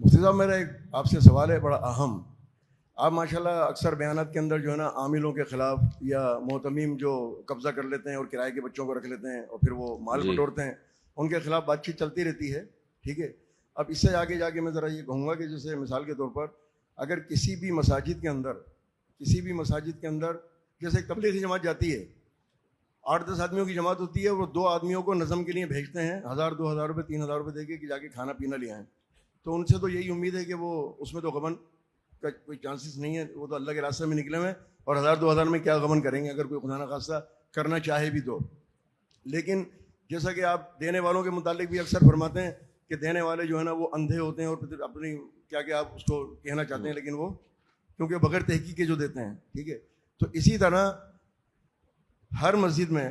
مفتی صاحب میرا ایک آپ سے سوال ہے بڑا اہم. آپ ماشاءاللہ اکثر بیانات کے اندر جو ہے نا عاملوں کے خلاف یا محتمیم جو قبضہ کر لیتے ہیں اور کرائے کے بچوں کو رکھ لیتے ہیں اور پھر وہ مال بٹورتے ہیں, ان کے خلاف بات چیت چلتی رہتی ہے, ٹھیک ہے. اب اس سے آگے جا کے میں ذرا یہ کہوں گا کہ جیسے مثال کے طور پر اگر کسی بھی مساجد کے اندر جیسے ایک تبلیغی جماعت جاتی ہے, 8-10 آدمیوں کی جماعت ہوتی ہے, وہ 2 آدمیوں کو نظم کے لیے بھیجتے ہیں 1000-2000 روپے 3000 روپے دے کے کہ جا کے کھانا پینا لے آئیں. تو ان سے تو یہی امید ہے کہ وہ اس میں تو غبن کا کوئی چانسز نہیں ہے, وہ تو اللہ کے راستے میں نکلے ہوئے, اور 1000-2000 میں کیا غبن کریں گے اگر کوئی خدا نخواستہ کرنا چاہے بھی تو. لیکن جیسا کہ آپ دینے والوں کے متعلق بھی اکثر فرماتے ہیں کہ دینے والے جو ہے نا وہ اندھے ہوتے ہیں اور پھر اپنی کیا آپ اس کو کہنا چاہتے ہیں, لیکن وہ کیونکہ بغیر تحقیق کے جو دیتے ہیں, ٹھیک ہے. تو اسی طرح ہر مسجد میں,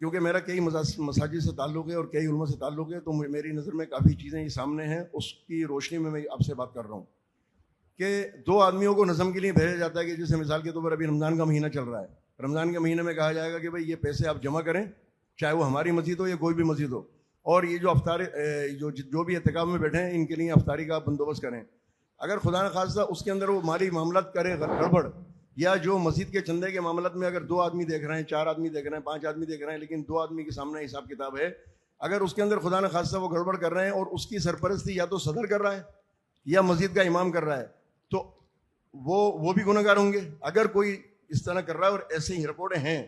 کیونکہ میرا کئی مساجد سے تعلق ہے اور کئی علماء سے تعلق ہے, تو میری نظر میں کافی چیزیں یہ سامنے ہیں, اس کی روشنی میں آپ سے بات کر رہا ہوں کہ 2 آدمیوں کو نظم کے لیے بھیجا جاتا ہے کہ جیسے مثال کے طور پر ابھی رمضان کا مہینہ چل رہا ہے, رمضان کے مہینے میں کہا جائے گا کہ بھائی یہ پیسے آپ جمع کریں, چاہے وہ ہماری مسجد ہو یا کوئی بھی مسجد ہو, اور یہ جو افطار جو بھی اعتکاف میں بیٹھے ہیں ان کے لیے افطاری کا بندوبست کریں. اگر خدا نخواستہ اس کے اندر وہ مالی معاملات کرے گڑبڑ, یا جو مسجد کے چندے کے معاملات میں اگر 2 آدمی دیکھ رہے ہیں, 4 آدمی دیکھ رہے ہیں, 5 آدمی دیکھ رہے ہیں, لیکن 2 آدمی کے سامنے حساب کتاب ہے, اگر اس کے اندر خدا نخواستہ وہ گڑبڑ کر رہے ہیں اور اس کی سرپرستی یا تو صدر کر رہا ہے یا مسجد کا امام کر رہا ہے, تو وہ بھی گنہگار ہوں گے. اگر کوئی اس طرح کر رہا ہے, اور ایسے ہی رپورٹیں ہیں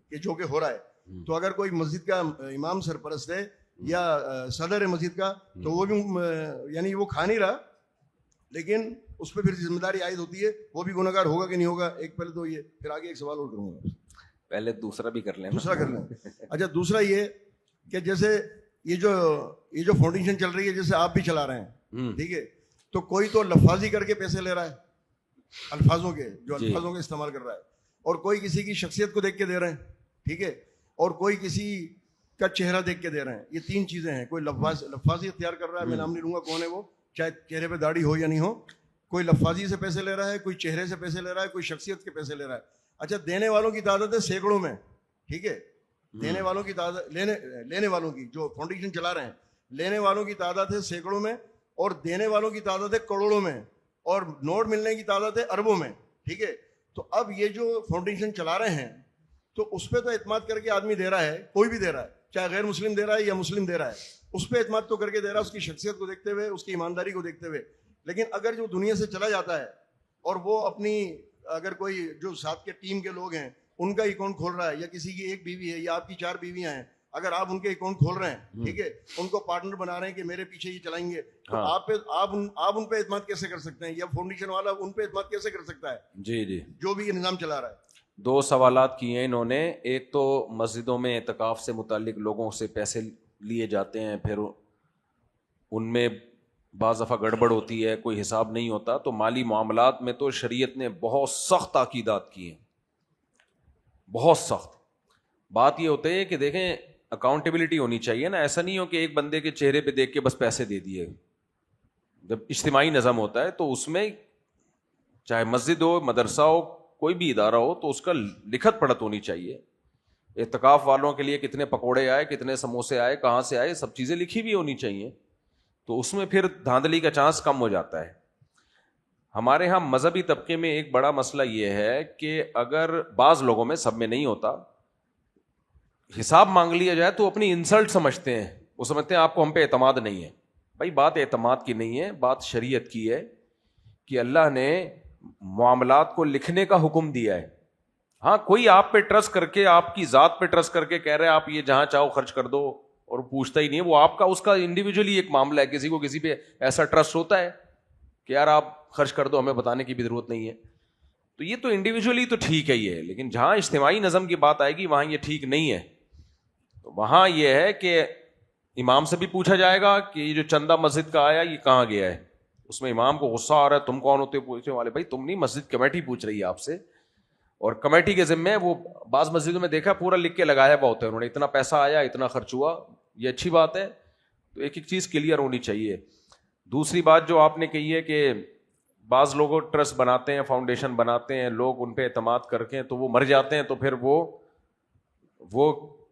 کہ جو کہ ہو رہا ہے, تو اگر کوئی مسجد کا امام سرپرست ہے یا صدر ہے مسجد کا, تو وہ بھی یعنی وہ کھا نہیں رہا, لیکن اس پہ پھر ذمہ داری عائد ہوتی ہے, وہ بھی گنہگار ہوگا کہ نہیں ہوگا. ایک پہلے تو یہ, پھر آگے ایک سوال اور کروں گا, پہلے دوسرا بھی کر لیں. دوسرا کر لیں. اچھا, دوسرا یہ کہ جیسے یہ جو فاؤنڈیشن چل رہی ہے, جیسے آپ بھی چلا رہے ہیں, ٹھیک ہے, تو کوئی تو لفاظی کر کے پیسے لے رہا ہے, الفاظوں کے الفاظوں کا استعمال کر رہا ہے, اور کوئی کسی کی شخصیت کو دیکھ کے دے رہے ہیں, ٹھیک ہے, اور کوئی کسی کا چہرہ دیکھ کے دے رہے ہیں. یہ 3 چیزیں ہیں. کوئی لفاظی اختیار کر رہا ہے, میں نام نہیں لوں گا کون ہے وہ, چاہے چہرے پہ داڑھی ہو یا نہیں ہو, کوئی لفاظی سے پیسے لے رہا ہے, کوئی چہرے سے پیسے لے رہا ہے, کوئی شخصیت کے پیسے لے رہا ہے. اچھا, دینے والوں کی تعداد ہے سینکڑوں میں, ٹھیک ہے, دینے والوں کی تعداد, لینے والوں کی جو فاؤنڈیشن چلا رہے ہیں, لینے والوں کی تعداد ہے سینکڑوں میں, اور دینے والوں کی تعداد ہے کروڑوں میں, اور نوٹ ملنے کی تعداد ہے اربوں میں, ٹھیک ہے. تو اب یہ جو فاؤنڈیشن چلا رہے ہیں, تو اس پہ تو اعتماد کر کے آدمی دے رہا ہے, کوئی بھی دے رہا ہے, چاہے غیر مسلم دے رہا ہے یا مسلم دے رہا ہے, اس پہ اعتماد تو کر کے دے رہا ہے, اس کی شخصیت کو دیکھتے ہوئے, اس کی ایمانداری کو دیکھتے ہوئے. لیکن اگر جو دنیا سے چلا جاتا ہے اور وہ اپنی, اگر کوئی جو ساتھ کے ٹیم کے لوگ ہیں ان کا اکاؤنٹ کھول رہا ہے, یا کسی کی 1 بیوی ہے یا آپ کی 4 بیویاں ہیں, اگر آپ ان کے اکاؤنٹ کھول رہے ہیں, ٹھیک ہے, ان کو پارٹنر بنا رہے ہیں کہ میرے پیچھے یہ چلائیں گے, تو آپ ان پہ اعتماد کیسے کر سکتے ہیں, یا فاؤنڈیشن والا ان پہ اعتماد کیسے کر سکتا ہے, جی جو بھی یہ نظام چلا رہا ہے. 2 سوالات کیے ہیں انہوں نے. ایک تو مسجدوں میں اعتکاف سے متعلق لوگوں سے پیسے لیے جاتے ہیں, پھر ان میں بعض دفعہ گڑبڑ ہوتی ہے, کوئی حساب نہیں ہوتا. تو مالی معاملات میں تو شریعت نے بہت سخت تاکیدات کی ہیں, بہت سخت. بات یہ ہوتی ہے کہ دیکھیں اکاؤنٹیبلٹی ہونی چاہیے نا, ایسا نہیں ہو کہ ایک بندے کے چہرے پہ دیکھ کے بس پیسے دے دیے. جب اجتماعی نظم ہوتا ہے تو اس میں چاہے مسجد ہو, مدرسہ ہو, کوئی بھی ادارہ ہو, تو اس کا لکھت پڑھت ہونی چاہیے. اعتکاف والوں کے لیے کتنے پکوڑے آئے, کتنے سموسے آئے, کہاں سے آئے, سب چیزیں لکھی بھی ہونی چاہیے. تو اس میں پھر دھاندلی کا چانس کم ہو جاتا ہے. ہمارے ہاں مذہبی طبقے میں ایک بڑا مسئلہ یہ ہے کہ اگر بعض لوگوں میں, سب میں نہیں ہوتا, حساب مانگ لیا جائے تو اپنی انسلٹ سمجھتے ہیں, وہ سمجھتے ہیں آپ کو ہم پہ اعتماد نہیں ہے. بھائی بات اعتماد کی نہیں ہے, بات شریعت کی ہے کہ اللہ نے معاملات کو لکھنے کا حکم دیا ہے. ہاں, کوئی آپ پہ ٹرسٹ کر کے, آپ کی ذات پہ ٹرسٹ کر کے کہہ رہے ہیں آپ یہ جہاں چاہو خرچ کر دو, اور پوچھتا ہی نہیں ہے, وہ آپ کا اس کا انڈیویجولی ایک معاملہ ہے. کسی کو کسی پہ ایسا ٹرسٹ ہوتا ہے کہ یار آپ خرچ کر دو, ہمیں بتانے کی بھی ضرورت نہیں ہے. تو یہ تو انڈیویجولی تو ٹھیک ہے یہ, لیکن جہاں اجتماعی نظم کی بات آئے گی وہاں یہ ٹھیک نہیں ہے. تو وہاں یہ ہے کہ امام سے بھی پوچھا جائے گا کہ یہ جو چندہ مسجد کا آیا یہ کہاں گیا ہے. اس میں امام کو غصہ آ رہا ہے, تم کون ہوتے ہو پوچھنے والے؟ بھائی تم نہیں, مسجد کمیٹی پوچھ رہی ہے آپ سے, اور کمیٹی کے ذمے وہ بعض مسجدوں میں دیکھا پورا لکھ کے لگایا ہوا ہوتا ہے انہوں نے, اتنا پیسہ آیا, اتنا خرچ ہوا. یہ اچھی بات ہے, تو ایک ایک چیز کلیئر ہونی چاہیے. دوسری بات جو آپ نے کہی ہے کہ بعض لوگ ٹرسٹ بناتے ہیں, فاؤنڈیشن بناتے ہیں, لوگ ان پہ اعتماد کر کے تو وہ مر جاتے ہیں, تو پھر وہ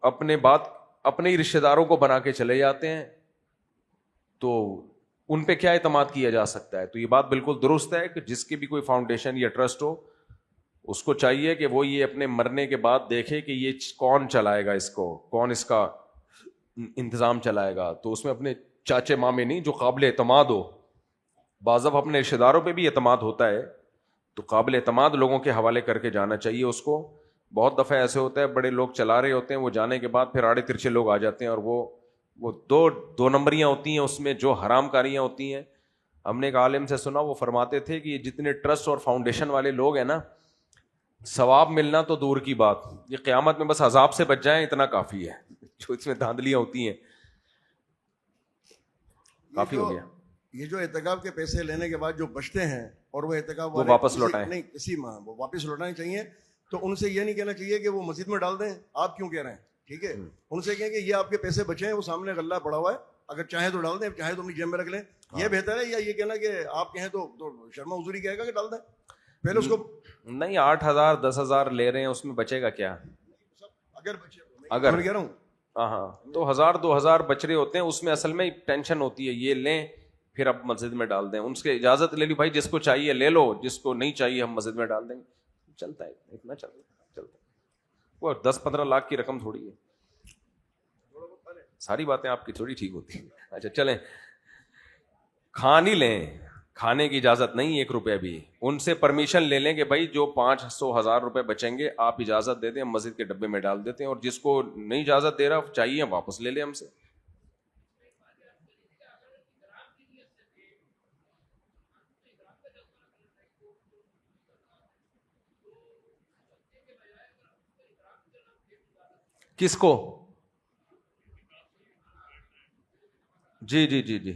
اپنے ہی رشتہ داروں کو بنا کے چلے جاتے ہیں. تو ان پہ کیا اعتماد کیا جا سکتا ہے. تو یہ بات بالکل درست ہے کہ جس کی بھی کوئی فاؤنڈیشن یا ٹرسٹ ہو اس کو چاہیے کہ وہ یہ اپنے مرنے کے بعد دیکھے کہ یہ کون چلائے گا اس کو, کون اس کا انتظام چلائے گا. تو اس میں اپنے چاچے مامے نہیں, جو قابل اعتماد ہو. بعض دفعہ اپنے رشتے داروں پہ بھی اعتماد ہوتا ہے تو قابل اعتماد لوگوں کے حوالے کر کے جانا چاہیے اس کو. بہت دفعہ ایسے ہوتا ہے بڑے لوگ چلا رہے ہوتے ہیں, وہ جانے کے بعد پھر آڑے ترچے لوگ آ جاتے ہیں اور وہ دو نمبریاں ہوتی ہیں, اس میں جو حرام کاریاں ہوتی ہیں. ہم نے ایک عالم سے سنا, وہ فرماتے تھے کہ یہ جتنے ٹرسٹ اور فاؤنڈیشن والے لوگ ہیں نا, ثواب ملنا تو دور کی بات, یہ قیامت میں بس عذاب سے بچ جائیں اتنا کافی ہے. جو اس میں دھاندلیاں ہوتی ہیں کافی ہو گیا. یہ جو اعتکاف کے پیسے لینے کے بعد جو بچتے ہیں اور وہ اعتکاف وہ واپس لوٹائیں, نہیں کسی ماہ وہ واپس لوٹانے چاہیے. تو ان سے یہ نہیں کہنا چاہیے کہ وہ مسجد میں ڈال دیں, آپ کیوں کہہ رہے ہیں, ٹھیک ہے. ان سے کہیں کہ یہ آپ کے پیسے بچے ہیں, وہ سامنے غلہ پڑا ہوا ہے, اگر چاہیں تو ڈال دیں, چاہیں تو اپنی جیب میں رکھ لیں. یہ بہتر ہے یا یہ کہنا کہ آپ کہیں تو شرما حضوری کہے گا کہ ڈال دیں پہلے اس کو. نہیں 8,000 10,000 لے رہے ہیں, اس میں بچے گا کیا؟ اگر بچے, اگر میں کہہ رہا ہوں ہاں تو 1,000-2,000 بچ رہے ہوتے ہیں, اس میں اصل میں ٹینشن ہوتی ہے. یہ لیں پھر اب مسجد میں ڈال دیں, ان سے اجازت لے لی, بھائی جس کو چاہیے لے لو, جس کو نہیں چاہیے ہم مسجد میں ڈال دیں گے. چلتا ہے اتنا, چلتا ہے. وہ 10-15 لاکھ کی رقم تھوڑی ہے. ساری باتیں آپ کی تھوڑی ٹھیک ہوتی ہیں. اچھا چلیں, کھا نہیں لیں, کھانے کی اجازت نہیں 1 روپے بھی. ان سے پرمیشن لے لیں کہ بھائی جو 500-1,000 روپے بچیں گے آپ اجازت دے دیں, ہم مسجد کے ڈبے میں ڈال دیتے ہیں, اور جس کو نہیں اجازت دے رہا چاہیے واپس لے لیں ہم سے. کس کو؟ جی جی جی جی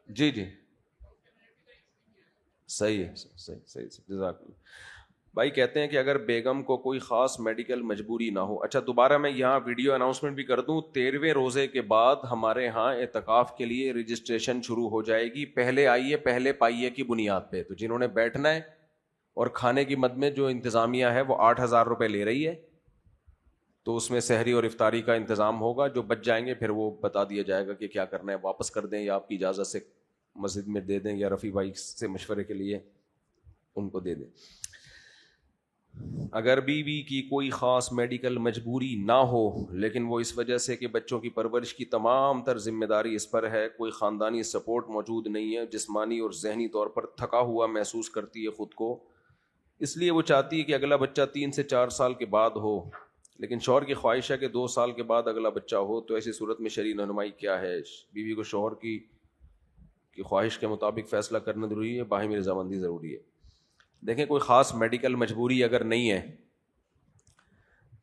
جی جی صحیح ہے, صحیح جزاک اللہ. بھائی کہتے ہیں کہ اگر بیگم کو کوئی خاص میڈیکل مجبوری نہ ہو. اچھا دوبارہ میں یہاں ویڈیو اناؤنسمنٹ بھی کر دوں, 13ویں روزے کے بعد ہمارے ہاں اعتکاف کے لیے رجسٹریشن شروع ہو جائے گی. پہلے آئیے پہلے پائیے کی بنیاد پہ. تو جنہوں نے بیٹھنا ہے اور کھانے کی مد میں جو انتظامیہ ہے وہ 8,000 روپے لے رہی ہے, تو اس میں سحری اور افطاری کا انتظام ہوگا. جو بچ جائیں گے پھر وہ بتا دیا جائے گا کہ کیا کرنا ہے, واپس کر دیں یا آپ کی اجازت سے مسجد میں دے دیں, یا رفیع بھائی سے مشورے کے لیے ان کو دے دیں. اگر بیوی کی کوئی خاص میڈیکل مجبوری نہ ہو لیکن وہ اس وجہ سے کہ بچوں کی پرورش کی تمام تر ذمہ داری اس پر ہے, کوئی خاندانی سپورٹ موجود نہیں ہے, جسمانی اور ذہنی طور پر تھکا ہوا محسوس کرتی ہے خود کو, اس لیے وہ چاہتی ہے کہ اگلا بچہ 3 سے 4 سال کے بعد ہو, لیکن شوہر کی خواہش ہے کہ 2 سال کے بعد اگلا بچہ ہو. تو ایسی صورت میں شرعی رہنمائی کیا ہے؟ بیوی کو شوہر کی خواہش کے مطابق فیصلہ کرنا ضروری ہے, باہمی رضامندی ضروری ہے. دیکھیں کوئی خاص میڈیکل مجبوری اگر نہیں ہے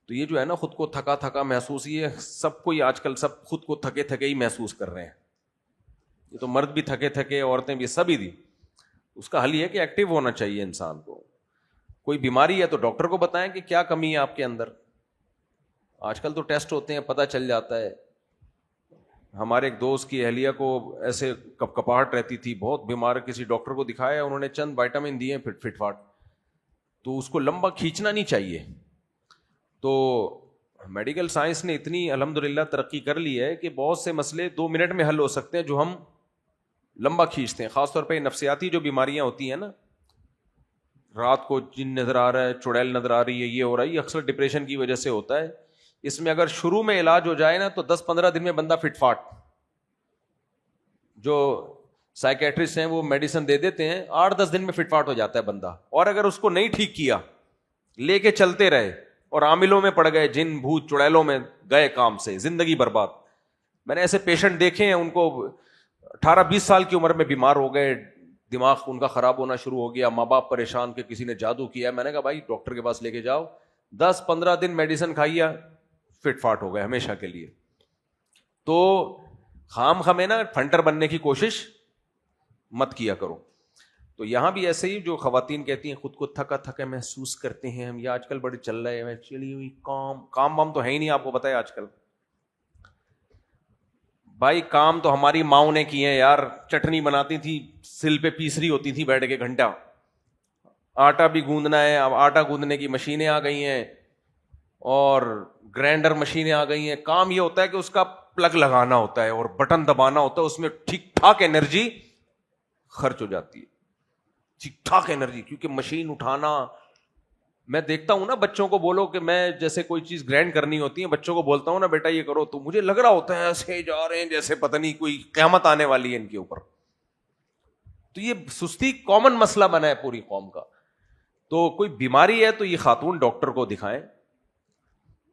تو یہ جو ہے نا خود کو تھکا تھکا محسوس, یہ سب کو, آج کل سب خود کو تھکے تھکے ہی محسوس کر رہے ہیں. یہ تو مرد بھی تھکے تھکے, عورتیں بھی, سبھی دی. اس کا حل یہ ہے کہ ایکٹیو ہونا چاہیے انسان کو. کوئی بیماری ہے تو ڈاکٹر کو بتائیں کہ کیا کمی ہے آپ کے اندر. آج کل تو ٹیسٹ ہوتے ہیں, پتہ چل جاتا ہے. ہمارے ایک دوست کی اہلیہ کو ایسے کپاہٹ رہتی تھی, بہت بیمار, کسی ڈاکٹر کو دکھایا, انہوں نے چند وائٹامن دیے فٹ فاٹ, تو اس کو لمبا کھینچنا نہیں چاہیے. تو میڈیکل سائنس نے اتنی الحمدللہ ترقی کر لی ہے کہ بہت سے مسئلے 2 منٹ میں حل ہو سکتے ہیں جو ہم لمبا کھینچتے ہیں. خاص طور پہ نفسیاتی جو بیماریاں ہوتی ہیں نا, رات کو جن نظر آ رہا ہے, چڑیل نظر آ رہی ہے, یہ ہو رہا ہے, یہ اکثر ڈپریشن کی وجہ سے ہوتا ہے. اس میں اگر شروع میں علاج ہو جائے نا تو 10-15 دن میں بندہ فٹ فاٹ. جو سائیکیٹرسٹ ہیں وہ میڈیسن دے دیتے ہیں, 8-10 دن میں فٹ فاٹ ہو جاتا ہے بندہ. اور اگر اس کو نہیں ٹھیک کیا, لے کے چلتے رہے اور عاملوں میں پڑ گئے, جن بھوت چڑیلوں میں گئے کام سے, زندگی برباد. میں نے ایسے پیشنٹ دیکھے ہیں, ان کو 18-20 سال کی عمر میں بیمار ہو گئے, دماغ ان کا خراب ہونا شروع ہو گیا, ماں باپ پریشان کہ کسی نے جادو کیا. میں نے کہا بھائی ڈاکٹر کے پاس لے کے جاؤ, 10-15 دن میڈیسن کھائیے, فٹ فاٹ ہو گئے ہمیشہ کے لیے. تو خام خمیں نا فنٹر بننے کی کوشش مت کیا کرو. تو یہاں بھی ایسے ہی جو خواتین کہتی ہیں خود کو تھکا تھکا محسوس کرتے ہیں ہم, یہ آج کل بڑے چل رہے ہیں, چلی ہوئی کام وام تو ہے ہی نہیں, آپ کو پتا ہے آج کل. بھائی کام تو ہماری ماؤں نے کیے ہیں یار, چٹنی بناتی تھی, سل پہ پیس رہی ہوتی تھی بیٹھ کے گھنٹہ. آٹا بھی گوندنا ہے, اب آٹا گوندنے کی مشینیں آ گئی ہیں اور گرائنڈر مشینیں آ گئی ہیں. کام یہ ہوتا ہے کہ اس کا پلگ لگانا ہوتا ہے اور بٹن دبانا ہوتا ہے, اس میں ٹھیک ٹھاک انرجی خرچ ہو جاتی ہے, ٹھیک ٹھاک انرجی. کیونکہ مشین اٹھانا, میں دیکھتا ہوں نا بچوں کو, بولو کہ میں جیسے کوئی چیز گرینڈ کرنی ہوتی ہے, بچوں کو بولتا ہوں نا بیٹا یہ کرو, تو مجھے لگ رہا ہوتا ہے ایسے جا رہے ہیں جیسے پتہ نہیں کوئی قیامت آنے والی ہے ان کے اوپر. تو یہ سستی کامن مسئلہ بنا ہے پوری قوم کا. تو کوئی بیماری ہے تو یہ خاتون ڈاکٹر کو دکھائیں.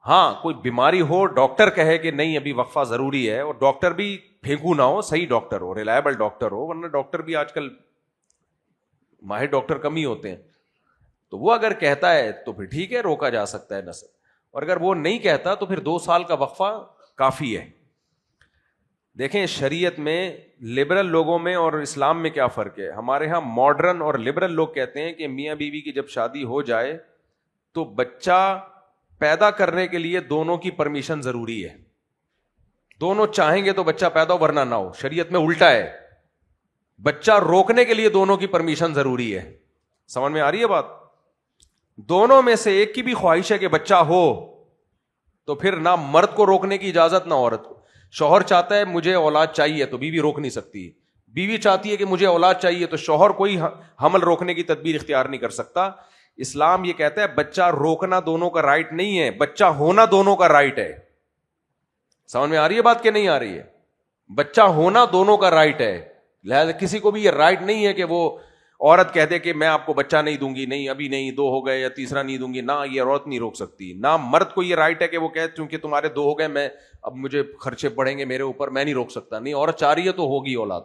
ہاں کوئی بیماری ہو, ڈاکٹر کہے کہ نہیں ابھی وقفہ ضروری ہے, اور ڈاکٹر بھی پھینکو نہ ہو, صحیح ڈاکٹر ہو, ریلائبل ڈاکٹر ہو, ورنہ ڈاکٹر بھی آج کل ماہر ڈاکٹر کم ہی ہوتے ہیں. تو وہ اگر کہتا ہے تو پھر ٹھیک ہے, روکا جا سکتا ہے نسل. اور اگر وہ نہیں کہتا تو پھر 2 سال کا وقفہ کافی ہے. دیکھیں شریعت میں لبرل لوگوں میں اور اسلام میں کیا فرق ہے. ہمارے ہاں ماڈرن اور لبرل لوگ کہتے ہیں کہ میاں بیوی کی جب شادی ہو جائے تو بچہ پیدا کرنے کے لیے دونوں کی پرمیشن ضروری ہے. دونوں چاہیں گے تو بچہ پیدا ہو, ورنہ نہ ہو. شریعت میں الٹا ہے, بچہ روکنے کے لیے دونوں کی پرمیشن ضروری ہے. سمجھ میں آ رہی ہے بات؟ دونوں میں سے ایک کی بھی خواہش ہے کہ بچہ ہو تو پھر نہ مرد کو روکنے کی اجازت نہ عورت کو. شوہر چاہتا ہے مجھے اولاد چاہیے تو بیوی روک نہیں سکتی, بیوی چاہتی ہے کہ مجھے اولاد چاہیے تو شوہر کوئی حمل روکنے کی تدبیر اختیار نہیں کر سکتا. اسلام یہ کہتا ہے بچہ روکنا دونوں کا رائٹ نہیں ہے, بچہ ہونا دونوں کا رائٹ ہے. سمجھ میں آ رہی ہے بات کہ نہیں آ رہی ہے؟ بچہ ہونا دونوں کا رائٹ ہے. لہذا کسی کو بھی یہ رائٹ نہیں ہے کہ وہ عورت کہہ دے کہ میں آپ کو بچہ نہیں دوں گی, نہیں ابھی نہیں, 2 ہو گئے یا تیسرا نہیں دوں گی. نہ, یہ عورت نہیں روک سکتی. نہ مرد کو یہ رائٹ ہے کہ وہ کہے چونکہ تمہارے 2 ہو گئے, میں اب مجھے خرچے پڑیں گے میرے اوپر, میں نہیں روک سکتا. نہیں, عورت چاہ رہی ہے تو ہوگی اولاد.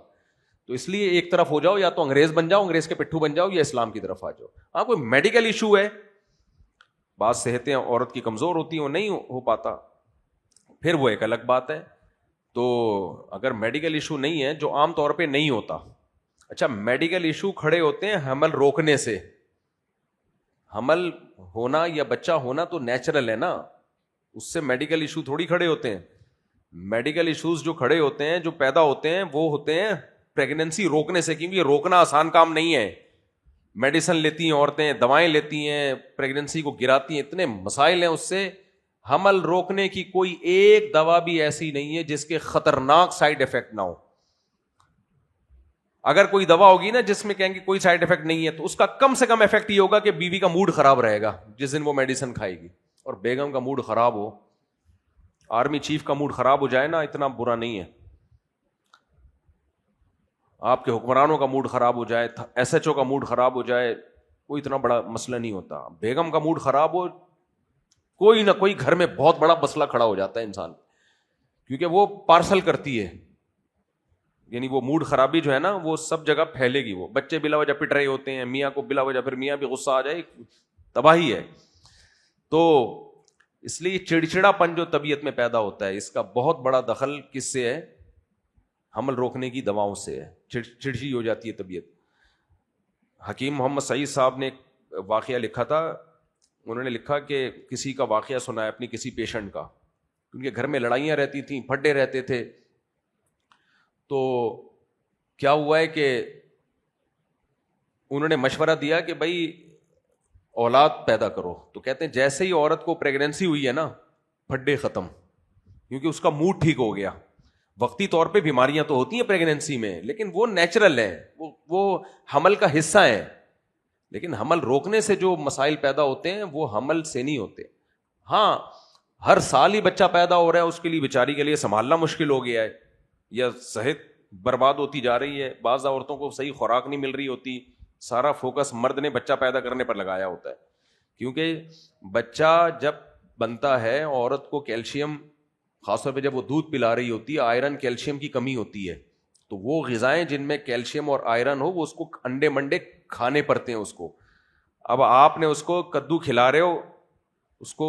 تو اس لیے ایک طرف ہو جاؤ, یا تو انگریز بن جاؤ, انگریز کے پٹھو بن جاؤ, یا اسلام کی طرف آ جاؤ. ہاں کوئی میڈیکل ایشو ہے, بعض صحتیں عورت کی کمزور ہوتی ہیں, وہ نہیں ہو پاتا, پھر وہ ایک الگ بات ہے. تو اگر میڈیکل ایشو نہیں ہے جو عام طور پہ نہیں ہوتا. اچھا, میڈیکل ایشو کھڑے ہوتے ہیں حمل روکنے سے. حمل ہونا یا بچہ ہونا تو نیچرل ہے نا, اس سے میڈیکل ایشو تھوڑی کھڑے ہوتے ہیں. میڈیکل ایشوز جو کھڑے ہوتے ہیں, جو پیدا ہوتے ہیں, وہ ہوتے ہیں پریگننسی روکنے سے. کیونکہ روکنا آسان کام نہیں ہے. میڈیسن لیتی ہیں عورتیں, دوائیں لیتی ہیں, پریگننسی کو گراتی ہیں, اتنے مسائل ہیں اس سے. حمل روکنے کی کوئی ایک دوا بھی ایسی نہیں ہے جس کے خطرناک سائڈ افیکٹ نہ ہو. اگر کوئی دوا ہوگی نا جس میں کہیں گے کوئی سائڈ افیکٹ نہیں ہے, تو اس کا کم سے کم افیکٹ یہ ہوگا کہ بیوی کا موڈ خراب رہے گا جس دن وہ میڈیسن کھائے گی. اور بیگم کا موڈ خراب ہو, آرمی چیف کا موڈ خراب ہو جائے نا, اتنا برا نہیں ہے. آپ کے حکمرانوں کا موڈ خراب ہو جائے, ایس ایچ او کا موڈ خراب ہو جائے, کوئی اتنا بڑا مسئلہ نہیں ہوتا. بیگم کا موڈ خراب ہو, کوئی نہ کوئی گھر میں بہت بڑا مسئلہ کھڑا ہو جاتا ہے انسان, کیونکہ وہ پارسل کرتی ہے. یعنی وہ موڈ خرابی جو ہے نا وہ سب جگہ پھیلے گی. وہ بچے بلا وجہ پٹ رہے ہوتے ہیں, میاں کو بلا وجہ, پھر میاں بھی غصہ آ جائے, تباہی ہے. تو اس لیے چڑچڑا پن جو طبیعت میں پیدا ہوتا ہے, اس کا بہت بڑا دخل کس سے ہے؟ حمل روکنے کی دواؤں سے ہے. چڑچڑی ہو جاتی ہے طبیعت. حکیم محمد سعید صاحب نے ایک واقعہ لکھا تھا. انہوں نے لکھا کہ کسی کا واقعہ سنا ہے اپنی کسی پیشنٹ کا. ان کے گھر میں لڑائیاں رہتی تھیں, پھڈے رہتے تھے. تو کیا ہوا ہے کہ انہوں نے مشورہ دیا کہ بھائی اولاد پیدا کرو. تو کہتے ہیں جیسے ہی عورت کو پریگننسی ہوئی ہے نا, پھڈے ختم, کیونکہ اس کا موڈ ٹھیک ہو گیا. وقتی طور پہ بیماریاں تو ہوتی ہیں پریگننسی میں, لیکن وہ نیچرل ہیں, وہ حمل کا حصہ ہیں. لیکن حمل روکنے سے جو مسائل پیدا ہوتے ہیں وہ حمل سے نہیں ہوتے. ہاں ہر سال ہی بچہ پیدا ہو رہا ہے, اس کے لیے بیچاری کے لیے سنبھالنا مشکل ہو گیا ہے, یا صحت برباد ہوتی جا رہی ہے. بعض عورتوں کو صحیح خوراک نہیں مل رہی ہوتی, سارا فوکس مرد نے بچہ پیدا کرنے پر لگایا ہوتا ہے. کیونکہ بچہ جب بنتا ہے, عورت کو کیلشیم, خاص طور پہ جب وہ دودھ پلا رہی ہوتی ہے, آئرن کیلشیم کی کمی ہوتی ہے. تو وہ غذائیں جن میں کیلشیم اور آئرن ہو وہ اس کو انڈے منڈے کھانے پڑتے ہیں اس کو. اب آپ نے اس کو کدو کھلا رہے ہو, اس کو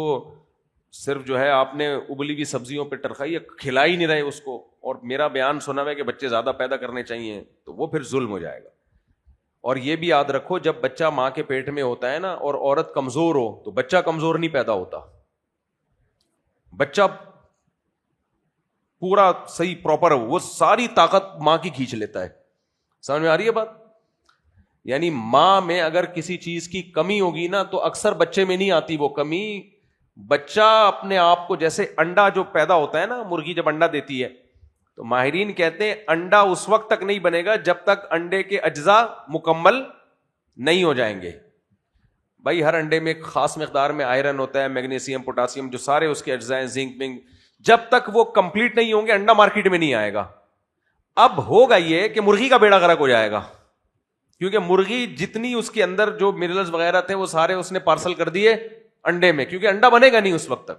صرف جو ہے آپ نے ابلی ہوئی سبزیوں پہ ٹرکائی, کھلا ہی نہیں رہے اس کو, اور میرا بیان سنا ہے کہ بچے زیادہ پیدا کرنے چاہیے, تو وہ پھر ظلم ہو جائے گا. اور یہ بھی یاد رکھو, جب بچہ ماں کے پیٹ میں ہوتا ہے نا اور عورت کمزور ہو تو بچہ کمزور نہیں پیدا ہوتا, بچہ پورا صحیح پراپر ہو, وہ ساری طاقت ماں کی کھینچ لیتا ہے. سمجھ میں آ رہی ہے بات؟ یعنی ماں میں اگر کسی چیز کی کمی ہوگی نا تو اکثر بچے میں نہیں آتی وہ کمی, بچہ اپنے آپ کو, جیسے انڈا جو پیدا ہوتا ہے نا, مرغی جب انڈا دیتی ہے تو ماہرین کہتے ہیں انڈا اس وقت تک نہیں بنے گا جب تک انڈے کے اجزاء مکمل نہیں ہو جائیں گے. بھائی ہر انڈے میں ایک خاص مقدار میں آئرن ہوتا ہے, میگنیشیم, پوٹاسیم, جو سارے اس کے اجزاء ہیں, زنک ونک, جب تک وہ کمپلیٹ نہیں ہوں گے انڈا مارکیٹ میں نہیں آئے گا. اب ہوگا یہ کہ مرغی کا بیڑا غرق ہو جائے گا, کیونکہ مرغی جتنی اس کے اندر جو منرلز وغیرہ تھے وہ سارے اس نے پارسل کر دیے انڈے میں, کیونکہ انڈا بنے گا نہیں اس وقت تک.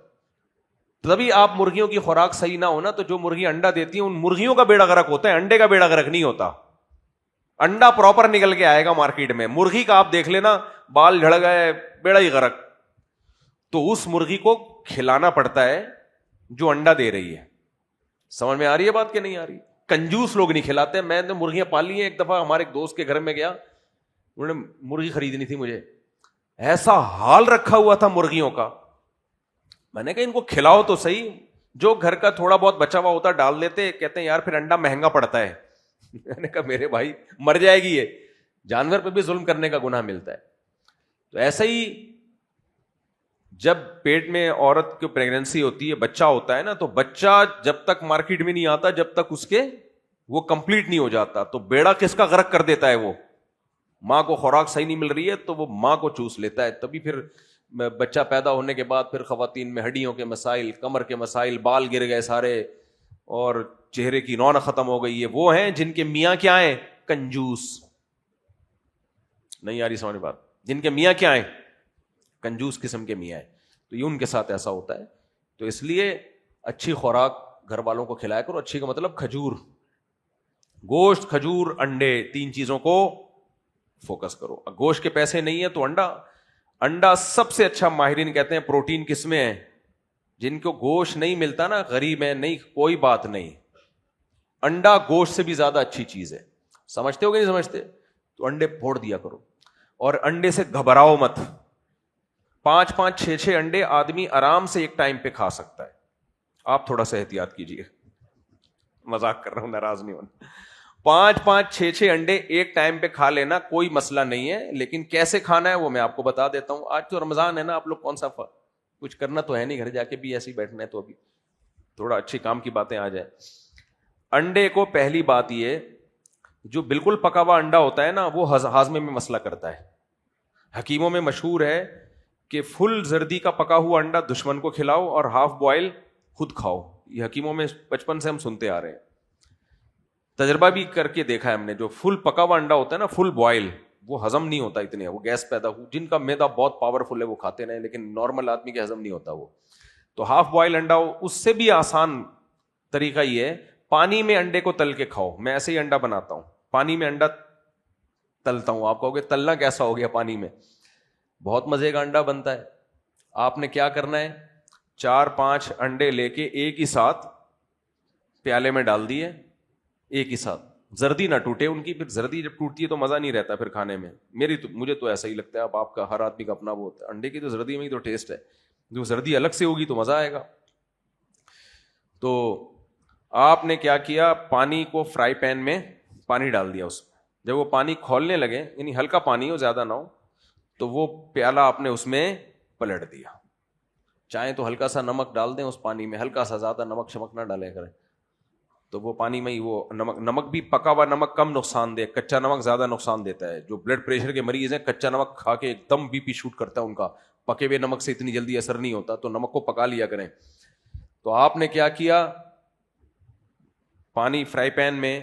تبھی آپ مرغیوں کی خوراک صحیح نہ ہونا تو جو مرغی انڈا دیتی ہیں ان مرغیوں کا بیڑا غرق ہوتا ہے, انڈے کا بیڑا غرق نہیں ہوتا. انڈا پراپر نکل کے آئے گا مارکیٹ میں, مرغی کا آپ دیکھ لینا بال جھڑ گئے, بیڑا ہی غرق. تو اس مرغی کو کھلانا پڑتا ہے جو انڈا دے رہی ہے. سمجھ میں آ رہی ہے بات کہ نہیں آ رہی؟ کنجوس لوگ نہیں کھلاتے. میں نے مرغیاں پالی ہیں, ایک دفعہ ہمارے ایک دوست کے گھر میں گیا, انہوں نے مرغی خریدنی تھی مجھے, ایسا حال رکھا ہوا تھا مرغیوں کا. میں نے کہا ان کو کھلاؤ تو صحیح, جو گھر کا تھوڑا بہت بچا ہوا ہوتا ڈال دیتے, کہتے ہیں یار پھر انڈا مہنگا پڑتا ہے. میں نے کہا میرے بھائی مر جائے گی یہ, جانور پہ بھی ظلم کرنے کا گناہ ملتا ہے. تو ایسا ہی جب پیٹ میں عورت کی پریگننسی ہوتی ہے, بچہ ہوتا ہے نا, تو بچہ جب تک مارکیٹ میں نہیں آتا جب تک اس کے وہ کمپلیٹ نہیں ہو جاتا, تو بیڑا کس کا غرق کر دیتا ہے, وہ ماں کو خوراک صحیح نہیں مل رہی ہے تو وہ ماں کو چوس لیتا ہے. تبھی پھر بچہ پیدا ہونے کے بعد پھر خواتین میں ہڈیوں کے مسائل, کمر کے مسائل, بال گر گئے سارے اور چہرے کی رونق ختم ہو گئی ہے. وہ ہیں جن کے میاں کیا ہیں, کنجوس. نہیں آ رہی سمجھ بات؟ جن کے میاں کیا ہیں, کنجوس قسم کے میاں ہیں. تو یہ ان کے ساتھ ایسا ہوتا ہے. تو اس لیے اچھی خوراک گھر والوں کو کھلایا کرو. اچھی کا مطلب کھجور, گوشت, کھجور, انڈے, 3 چیزوں کو فوکس کرو. گوشت کے پیسے نہیں ہے تو انڈا. انڈا سب سے اچھا, ماہرین کہتے ہیں پروٹین کس میں ہے, جن کو گوشت نہیں ملتا نا, غریب ہے, نہیں کوئی بات نہیں, انڈا گوشت سے بھی زیادہ اچھی چیز ہے. سمجھتے ہو کہ نہیں سمجھتے؟ تو انڈے پھوڑ دیا کرو, اور انڈے سے گھبراؤ مت. 5-5, 6-6 انڈے آدمی آرام سے ایک ٹائم پہ کھا سکتا ہے. آپ تھوڑا سا احتیاط کیجیے, مذاق کر رہا ہوں, ناراض نہیں ہونا. 5-5, 6-6 انڈے ایک ٹائم پہ کھا لینا کوئی مسئلہ نہیں ہے, لیکن کیسے کھانا ہے وہ میں آپ کو بتا دیتا ہوں. آج تو رمضان ہے نا, آپ لوگ کون سا کچھ کرنا تو ہے نہیں, گھر جا کے بھی ایسے ہی بیٹھنا ہے, تو ابھی تھوڑا اچھی کام کی باتیں آ جائیں. انڈے کو پہلی بات یہ, جو بالکل پکا ہوا انڈا ہوتا ہے نا وہ ہاضمے میں مسئلہ کرتا ہے. حکیموں میں مشہور ہے کہ فل زردی کا پکا ہوا انڈا دشمن کو کھلاؤ اور ہاف بوائل خود کھاؤ. یہ حکیموں میں بچپن سے ہم سنتے آ رہے ہیں, تجربہ بھی کر کے دیکھا ہے ہم نے. جو فل پکا ہوا انڈا ہوتا ہے نا, فل بوائل, وہ ہضم نہیں ہوتا اتنے, وہ گیس پیدا ہو. جن کا میدا بہت پاورفل ہے وہ کھاتے رہے, لیکن نارمل آدمی کے ہضم نہیں ہوتا وہ. تو ہاف بوائل انڈا, اس سے بھی آسان طریقہ یہ ہے, پانی میں انڈے کو تل کے کھاؤ. میں ایسے ہی انڈا بناتا ہوں, پانی میں انڈا تلتا ہوں. آپ کہو گے تلنا کیسا ہو گیا پانی میں؟ بہت مزے کا انڈا بنتا ہے. آپ نے کیا کرنا ہے, 4-5 انڈے لے کے ایک ہی ساتھ پیالے میں ڈال دیے, ایک ہی ساتھ, زردی نہ ٹوٹے ان کی. پھر زردی جب ٹوٹتی ہے تو مزہ نہیں رہتا پھر کھانے میں. مجھے تو ایسا ہی لگتا ہے. اب آپ کا ہر آدمی کا اپنا وہ ہوتا ہے. انڈے کی تو زردی میں ہی تو ٹیسٹ ہے, جو زردی الگ سے ہوگی تو مزہ آئے گا. تو آپ نے کیا کیا, پانی کو فرائی پین میں پانی ڈال دیا. اس میں جب وہ پانی کھولنے لگے, یعنی ہلکا پانی ہو, زیادہ نہ ہو, تو وہ پیالہ آپ نے اس میں پلٹ دیا. چاہیں تو ہلکا سا نمک ڈال دیں اس پانی میں, ہلکا سا, زیادہ نمک شمک نہ ڈالے کریں. تو وہ پانی میں ہی وہ نمک بھی پکا ہوا نمک کم نقصان دے, کچا نمک زیادہ نقصان دیتا ہے. جو بلڈ پریشر کے مریض ہیں, کچا نمک کھا کے ایک دم BP شوٹ کرتا ہے ان کا. پکے ہوئے نمک سے اتنی جلدی اثر نہیں ہوتا, تو نمک کو پکا لیا کریں. تو آپ نے کیا کیا, پانی فرائی پین میں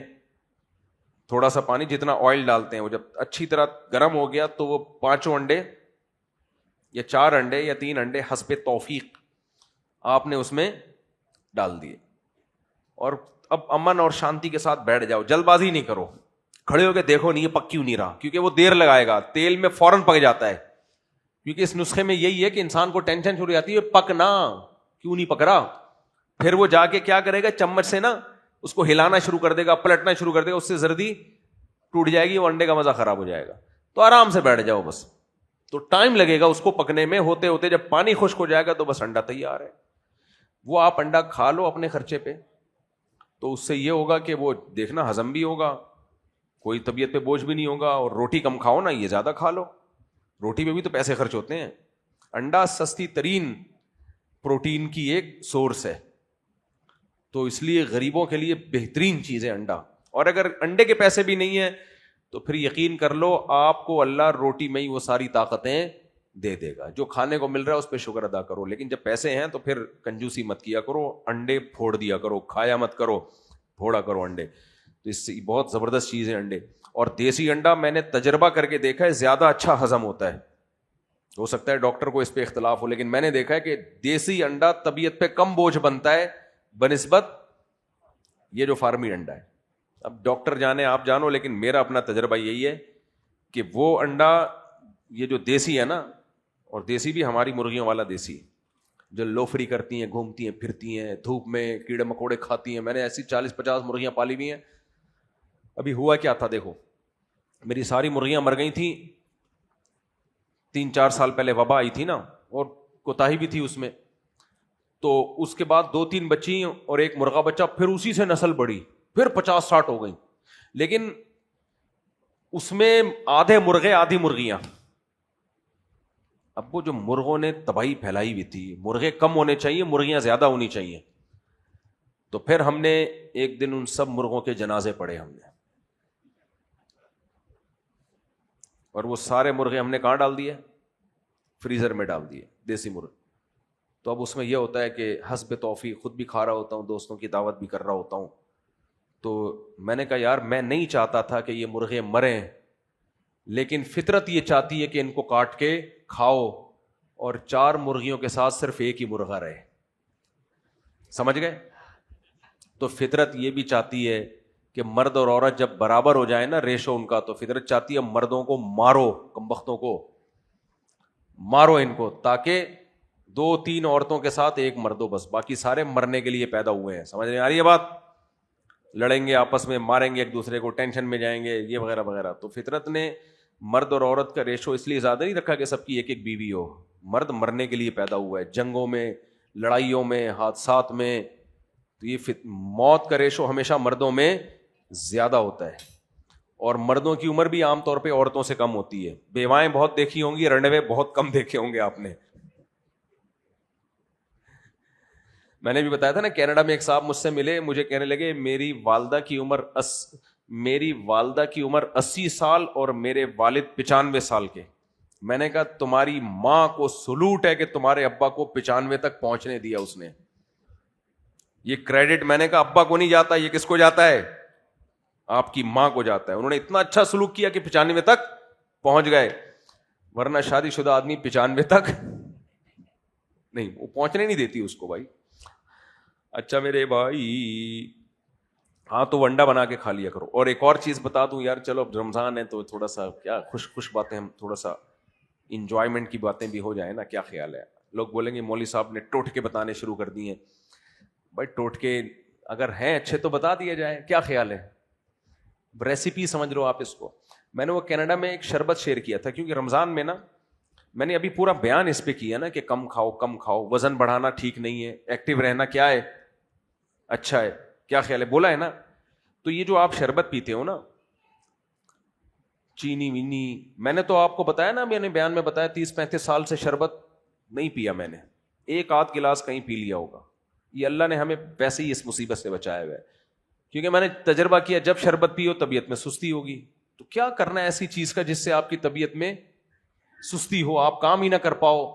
تھوڑا سا پانی, جتنا آئل ڈالتے ہیں, وہ جب اچھی طرح گرم ہو گیا تو وہ 5 انڈے یا 4 انڈے یا 3 انڈے حسب توفیق آپ نے اس میں ڈال دیے. اور اب امن اور شانتی کے ساتھ بیٹھ جاؤ, جلد بازی نہیں کرو. کھڑے ہو کے دیکھو نہیں یہ پک کیوں نہیں رہا, کیونکہ وہ دیر لگائے گا, تیل میں فوراً پک جاتا ہے. کیونکہ اس نسخے میں یہی ہے کہ انسان کو ٹینشن شروع ہو جاتی ہے, پکنا کیوں نہیں پک رہا. پھر وہ جا کے کیا کرے گا, چمچ سے نا اس کو ہلانا شروع کر دے گا, پلٹنا شروع کر دے گا, اس سے زردی ٹوٹ جائے گی, وہ انڈے کا مزہ خراب ہو جائے گا. تو آرام سے بیٹھ جاؤ بس. تو ٹائم لگے گا اس کو پکنے میں, ہوتے ہوتے جب پانی خشک ہو جائے گا تو بس انڈا تیار ہے. وہ آپ انڈا کھا لو اپنے خرچے پہ, تو اس سے یہ ہوگا کہ وہ دیکھنا ہضم بھی ہوگا, کوئی طبیعت پہ بوجھ بھی نہیں ہوگا. اور روٹی کم کھاؤ نا, یہ زیادہ کھا لو, روٹی پہ بھی تو پیسے خرچ ہوتے ہیں. انڈا سستی ترین پروٹین کی ایک سورس ہے. تو اس لیے غریبوں کے لیے بہترین چیز ہے انڈا. اور اگر انڈے کے پیسے بھی نہیں ہیں تو پھر یقین کر لو آپ کو اللہ روٹی میں ہی وہ ساری طاقتیں دے دے گا. جو کھانے کو مل رہا ہے اس پہ شکر ادا کرو, لیکن جب پیسے ہیں تو پھر کنجوسی مت کیا کرو, انڈے پھوڑ دیا کرو, کھایا مت کرو, پھوڑا کرو انڈے. تو اس سے بہت زبردست چیز ہے انڈے. اور دیسی انڈا میں نے تجربہ کر کے دیکھا ہے زیادہ اچھا ہضم ہوتا ہے. ہو سکتا ہے ڈاکٹر کو اس پہ اختلاف ہو, لیکن میں نے دیکھا ہے کہ دیسی انڈا طبیعت پہ کم بوجھ بنتا ہے بنسبت یہ جو فارمی انڈا ہے. اب ڈاکٹر جانے آپ جانو, لیکن میرا اپنا تجربہ یہی ہے کہ وہ انڈا یہ جو دیسی ہے نا, اور دیسی بھی ہماری مرغیوں والا دیسی, جو لوفری کرتی ہیں, گھومتی ہیں, پھرتی ہیں, دھوپ میں کیڑے مکوڑے کھاتی ہیں. میں نے ایسی 40-50 مرغیاں پالی ہوئی ہیں. ابھی ہوا کیا تھا دیکھو, میری ساری مرغیاں مر گئی تھیں 3-4 سال پہلے, وبا آئی تھی نا, اور کوتاہی بھی تھی اس میں. تو اس کے بعد 2-3 بچی اور ایک مرغا بچہ, پھر اسی سے نسل بڑھی, پھر 50-60 ہو گئی. لیکن اس میں آدھے مرغے آدھی مرغیاں. اب وہ جو مرغوں نے تباہی پھیلائی ہوئی تھی, مرغے کم ہونے چاہیے, مرغیاں زیادہ ہونی چاہیے. تو پھر ہم نے ایک دن ان سب مرغوں کے جنازے پڑھے ہم نے, اور وہ سارے مرغے ہم نے کہاں ڈال دیے, فریزر میں ڈال دیے, دیسی مرغ. تو اب اس میں یہ ہوتا ہے کہ حسب توفیق خود بھی کھا رہا ہوتا ہوں, دوستوں کی دعوت بھی کر رہا ہوتا ہوں. تو میں نے کہا یار میں نہیں چاہتا تھا کہ یہ مرغے مریں, لیکن فطرت یہ چاہتی ہے کہ ان کو کاٹ کے کھاؤ, اور 4 مرغیوں کے ساتھ صرف ایک ہی مرغا رہے. سمجھ گئے؟ تو فطرت یہ بھی چاہتی ہے کہ مرد اور عورت جب برابر ہو جائے نا ریشو ان کا, تو فطرت چاہتی ہے مردوں کو مارو, کمبختوں کو مارو ان کو, تاکہ 2-3 عورتوں کے ساتھ ایک مرد ہو بس, باقی سارے مرنے کے لیے پیدا ہوئے ہیں. سمجھ میں آ رہی ہے بات؟ لڑیں گے آپس میں, ماریں گے ایک دوسرے کو, ٹینشن میں جائیں گے, یہ وغیرہ وغیرہ. تو فطرت نے مرد اور عورت کا ریشو اس لیے زیادہ نہیں رکھا کہ سب کی ایک ایک بیوی ہو. مرد مرنے کے لیے پیدا ہوا ہے, جنگوں میں, لڑائیوں میں, حادثات میں. تو یہ موت کا ریشو ہمیشہ مردوں میں زیادہ ہوتا ہے, اور مردوں کی عمر بھی عام طور پہ عورتوں سے کم ہوتی ہے. بیوائیں بہت دیکھی ہوں گی, رنڈوے بہت کم دیکھے ہوں گے آپ نے. میں نے بھی بتایا تھا نا, کینیڈا میں ایک صاحب مجھ سے ملے, مجھے کہنے لگے میری والدہ کی عمر 80 سال اور میرے والد 95 سال کے. میں نے کہا تمہاری ماں کو سلوٹ ہے کہ تمہارے ابا کو 95 تک پہنچنے دیا اس نے. یہ کریڈٹ میں نے کہا ابا کو نہیں جاتا, یہ کس کو جاتا ہے؟ آپ کی ماں کو جاتا ہے. انہوں نے اتنا اچھا سلوک کیا کہ 95 تک پہنچ گئے, ورنہ شادی شدہ آدمی 95 تک نہیں, وہ پہنچنے نہیں دیتی اس کو بھائی. اچھا میرے بھائی, ہاں تو انڈا بنا کے کھا لیا کرو. اور ایک اور چیز بتا دوں یار, چلو اب رمضان ہے تو تھوڑا سا کیا خوش باتیں, ہم تھوڑا سا انجوائمنٹ کی باتیں بھی ہو جائیں نا, کیا خیال ہے؟ لوگ بولیں گے مولوی صاحب نے ٹوٹکے بتانے شروع کر دیے. بھائی ٹوٹکے اگر ہیں اچھے تو بتا دیے جائیں, کیا خیال ہے؟ ریسیپی سمجھ لو آپ اس کو. میں نے وہ کینیڈا میں ایک شربت شیئر کیا تھا, کیونکہ رمضان میں نا میں نے ابھی پورا بیان اس پہ کیا نا کہ کم کھاؤ کم کھاؤ, وزن بڑھانا ٹھیک نہیں ہے, ایکٹیو رہنا کیا ہے اچھا ہے, کیا خیال ہے؟ بولا ہے نا. تو یہ جو آپ شربت پیتے ہو نا, چینی وینی, میں نے تو آپ کو بتایا نا, میں نے بیان میں بتایا 30-35 سال سے شربت نہیں پیا میں نے, 1-8 گلاس کہیں پی لیا ہوگا. یہ اللہ نے ہمیں ویسے ہی اس مصیبت سے بچایا ہوا ہے, کیونکہ میں نے تجربہ کیا جب شربت پیو طبیعت میں سستی ہوگی. تو کیا کرنا ہے ایسی چیز کا جس سے آپ کی طبیعت میں سستی ہو, آپ کام ہی نہ کر پاؤ,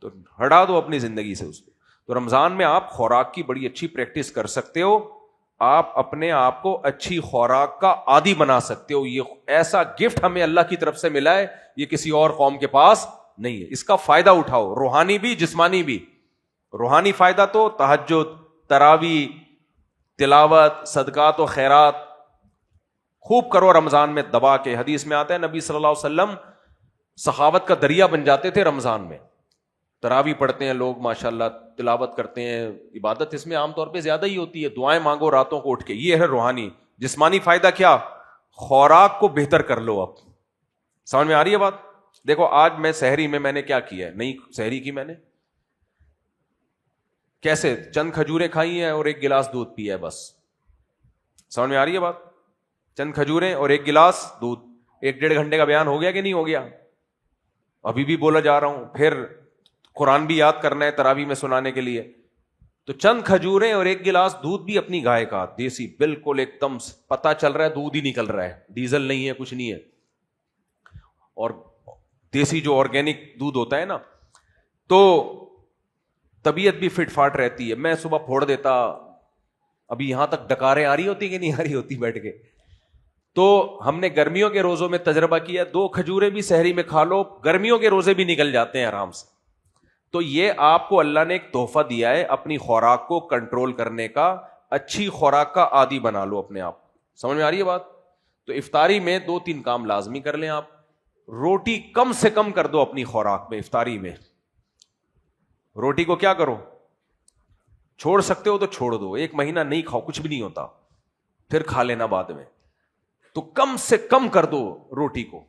تو ہٹا دو اپنی زندگی سے اس کو. تو رمضان میں آپ خوراک کی بڑی اچھی پریکٹس کر سکتے ہو, آپ اپنے آپ کو اچھی خوراک کا عادی بنا سکتے ہو. یہ ایسا گفٹ ہمیں اللہ کی طرف سے ملا ہے, یہ کسی اور قوم کے پاس نہیں ہے. اس کا فائدہ اٹھاؤ, روحانی بھی جسمانی بھی. روحانی فائدہ تو تہجد, تراویح, تلاوت, صدقات و خیرات خوب کرو رمضان میں دبا کے. حدیث میں آتا ہے نبی صلی اللہ علیہ وسلم سخاوت کا دریا بن جاتے تھے رمضان میں. تراویح پڑھتے ہیں لوگ ماشاءاللہ, تلاوت کرتے ہیں, عبادت اس میں عام طور پہ زیادہ ہی ہوتی ہے, دعائیں مانگو راتوں کو اٹھ کے. یہ ہے روحانی. جسمانی فائدہ کیا؟ خوراک کو بہتر کر لو. اب سمجھ میں آ رہی ہے بات؟ دیکھو آج میں سحری میں نے کیا کیا ہے, نئی سحری کی میں نے, کیسے چند کھجوریں کھائی ہیں اور 1 گلاس دودھ پیا ہے بس. سمجھ میں آ رہی ہے بات؟ چند کھجوریں اور 1 گلاس دودھ. 1-1.5 گھنٹے کا بیان ہو گیا کہ نہیں ہو گیا؟ ابھی بھی بولا جا رہا ہوں. پھر قرآن بھی یاد کرنا ہے تراویح میں سنانے کے لیے، تو چند کھجوریں اور ایک گلاس دودھ بھی اپنی گائے کا، دیسی، بالکل ایک دم پتہ چل رہا ہے دودھ ہی نکل رہا ہے، ڈیزل نہیں ہے، کچھ نہیں ہے، اور دیسی جو آرگینک دودھ ہوتا ہے نا، تو طبیعت بھی فٹ فاٹ رہتی ہے. میں صبح پھوڑ دیتا، ابھی یہاں تک ڈکاریں آ رہی ہوتی کہ نہیں آ رہی ہوتی بیٹھ کے. تو ہم نے گرمیوں کے روزوں میں تجربہ کیا، 2 کھجوریں بھی سحری میں کھا لو، گرمیوں کے روزے بھی نکل جاتے ہیں آرام سے. تو یہ آپ کو اللہ نے ایک تحفہ دیا ہے اپنی خوراک کو کنٹرول کرنے کا، اچھی خوراک کا عادی بنا لو اپنے آپ. سمجھ میں آ رہی ہے بات؟ تو افطاری میں 2-3 کام لازمی کر لیں آپ. روٹی کم سے کم کر دو اپنی خوراک میں. افطاری میں روٹی کو کیا کرو، چھوڑ سکتے ہو تو چھوڑ دو، 1 مہینہ نہیں کھاؤ، کچھ بھی نہیں ہوتا، پھر کھا لینا بعد میں. تو کم سے کم کر دو روٹی کو.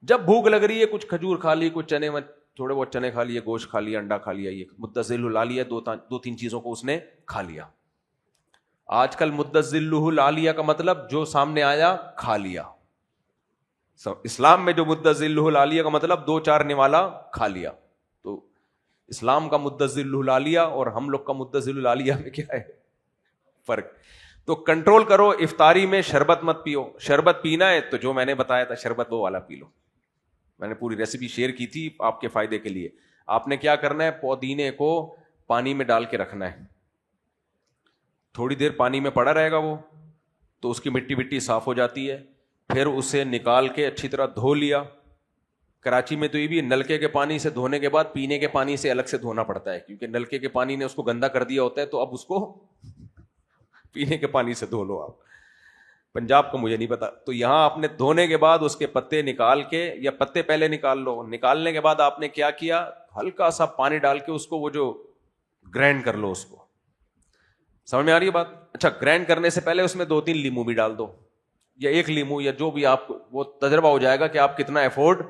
جب بھوک لگ رہی ہے کچھ کھجور کھا لی، کچھ چنے، تھوڑے بہت چنے کھا لیے، گوشت کھا لیا، انڈا کھا لیا، یہ مدذل العالیہ 2-3 چیزوں کو اس نے کھا لیا. آج کل مدذل العالیہ کا مطلب جو سامنے آیا کھا لیا. اسلام میں جو مدذل العالیہ کا مطلب 2-4 نوالا کھا لیا. تو اسلام کا مدذل العالیہ اور ہم لوگ کا مدذل العالیہ میں کیا ہے فرق؟ تو کنٹرول کرو. افطاری میں شربت مت پیو. شربت پینا ہے تو جو میں نے بتایا تھا شربت وہ والا پی لو. میں نے پوری ریسیپی شیئر کی تھی آپ کے فائدے کے لیے. آپ نے کیا کرنا ہے، پودینے کو پانی میں ڈال کے رکھنا ہے، تھوڑی دیر پانی میں پڑا رہے گا وہ، تو اس کی مٹی صاف ہو جاتی ہے. پھر اسے نکال کے اچھی طرح دھو لیا. کراچی میں تو یہ بھی نلکے کے پانی سے دھونے کے بعد پینے کے پانی سے الگ سے دھونا پڑتا ہے، کیونکہ نلکے کے پانی نے اس کو گندا کر دیا ہوتا ہے، تو اب اس کو پینے کے پانی سے دھو لو آپ. پنجاب کو مجھے نہیں پتا. تو یہاں آپ نے دھونے کے بعد اس کے پتے نکال کے، یا پتے پہلے نکال لو، نکالنے کے بعد آپ نے کیا کیا، ہلکا سا پانی ڈال کے اس کو وہ جو گرینڈ کر لو اس کو. سمجھ میں آ رہی ہے بات؟ اچھا، گرینڈ کرنے سے پہلے اس میں 2-3 لیمو بھی ڈال دو، یا 1 لیمو، یا جو بھی آپ، وہ تجربہ ہو جائے گا کہ آپ کتنا افورڈ